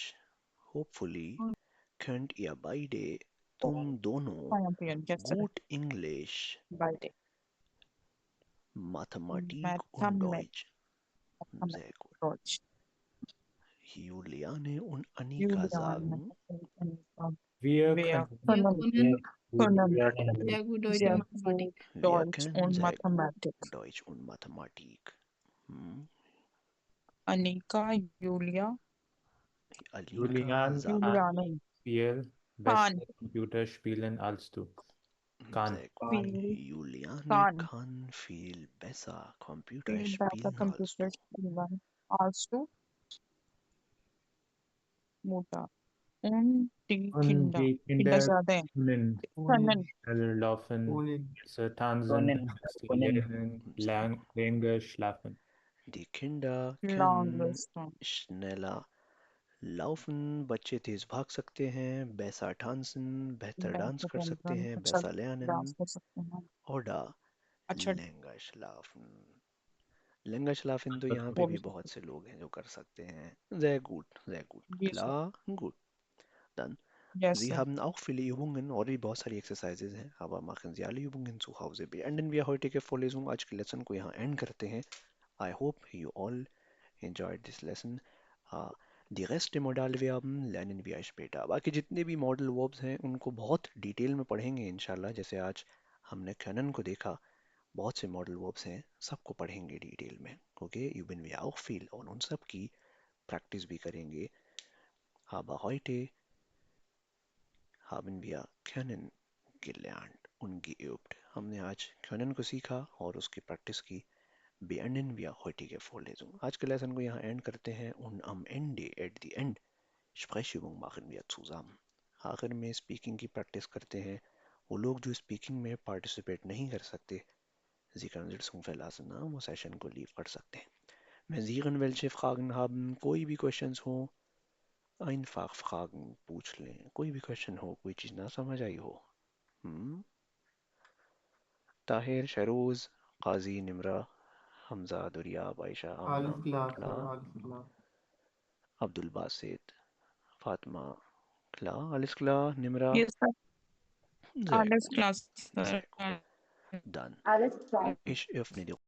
hopefully könnt ihr beide तुम दोनों champion yes sir gut Englisch, beide Mathematik und Deutsch। Mathematik Sehr gut। Deutsch Juliane und Annika sagen Wir wir können. wir können Wir sehr gut Deutsch sehr und gut Mathematik. wir Deutsch können und sehr Mathematik gut Deutsch und Mathematik। Anika Julia Alika Julian sagt Juliane viel kann besser Computer spielen als du. Kann. sehr gut। viel Juliane kann kann viel besser Computer viel besser spielen als Computer du। spielen als du Mutter und die Und Kinder die Kinder Kinder ज्यादा हैं können können schneller laufen, Ohne tanzen, sie können lernen, sehr gut। länger schlafen. Die Kinder long können distance schneller laufen, बच्चे तेज भाग सकते हैं, besser tanzen, बेहतर dance कर सकते हैं, अच्छा besser lernen डांस कर सकते हैं oder अच्छा länger schlafen। länger schlafen तो यहाँ पे वो भी भी बहुत से लोग हैं जो कर सकते हैं। Sehr gut, sehr gut, जी sir klar, gut। Dann, yes Sie sir haben auch viele Übungen और भी बहुत सारी Exercises हैं, aber machen Sie alle Übungen zu Hause। Beenden wir heutige Vorlesung, आज की लेसन को यहाँ एंड करते हैं। I hope you all enjoyed this lesson. Die Rest der Modalverben lernen wir später। बाकी जितने भी मॉडल वर्ब्स हैं उनको बहुत डिटेल में पढ़ेंगे इंशाल्लाह। जैसे आज हमने können को देखा, बहुत से मॉडल वर्ब्स हैं, सबको पढ़ेंगे डिटेल में। Okay, üben wir auch viel और उन सब की प्रैक्टिस भी करेंगे। Aber heute haben wir können gelernt und geübt। हमने आज können को सीखा और उसकी प्रैक्टिस की। beenden wir heutige Vorlesung। आज के लेसन को यहाँ एंड करते हैं und am Ende, at the end, Sprechübung machen wir zusammen। आखिर में स्पीकिंग की प्रैक्टिस करते हैं। वो लोग जो स्पीकिंग में पार्टिसिपेट नहीं कर सकते, Sie können sich zum Verlassen, वो सेशन को लीव कर सकते हैं। Wenn Sie irgendwelche Fragen haben, कोई भी क्वेश्चंस हो, einfach fragen, पूछ लें। कोई भी क्वेश्चन हो, कोई चीज़ ना समझ आई हो। ताहिर, शरोज, काजी, निमरा, हमजा, दुरियाब, आयशा, आमना, alles klar, कला, Sir, alles klar. Abdul Basit, Fatima, klar, alles klar, Nimra? Yes sir Sehr alles gut, class sehr gut। Dann, Alles klar. ich öffne die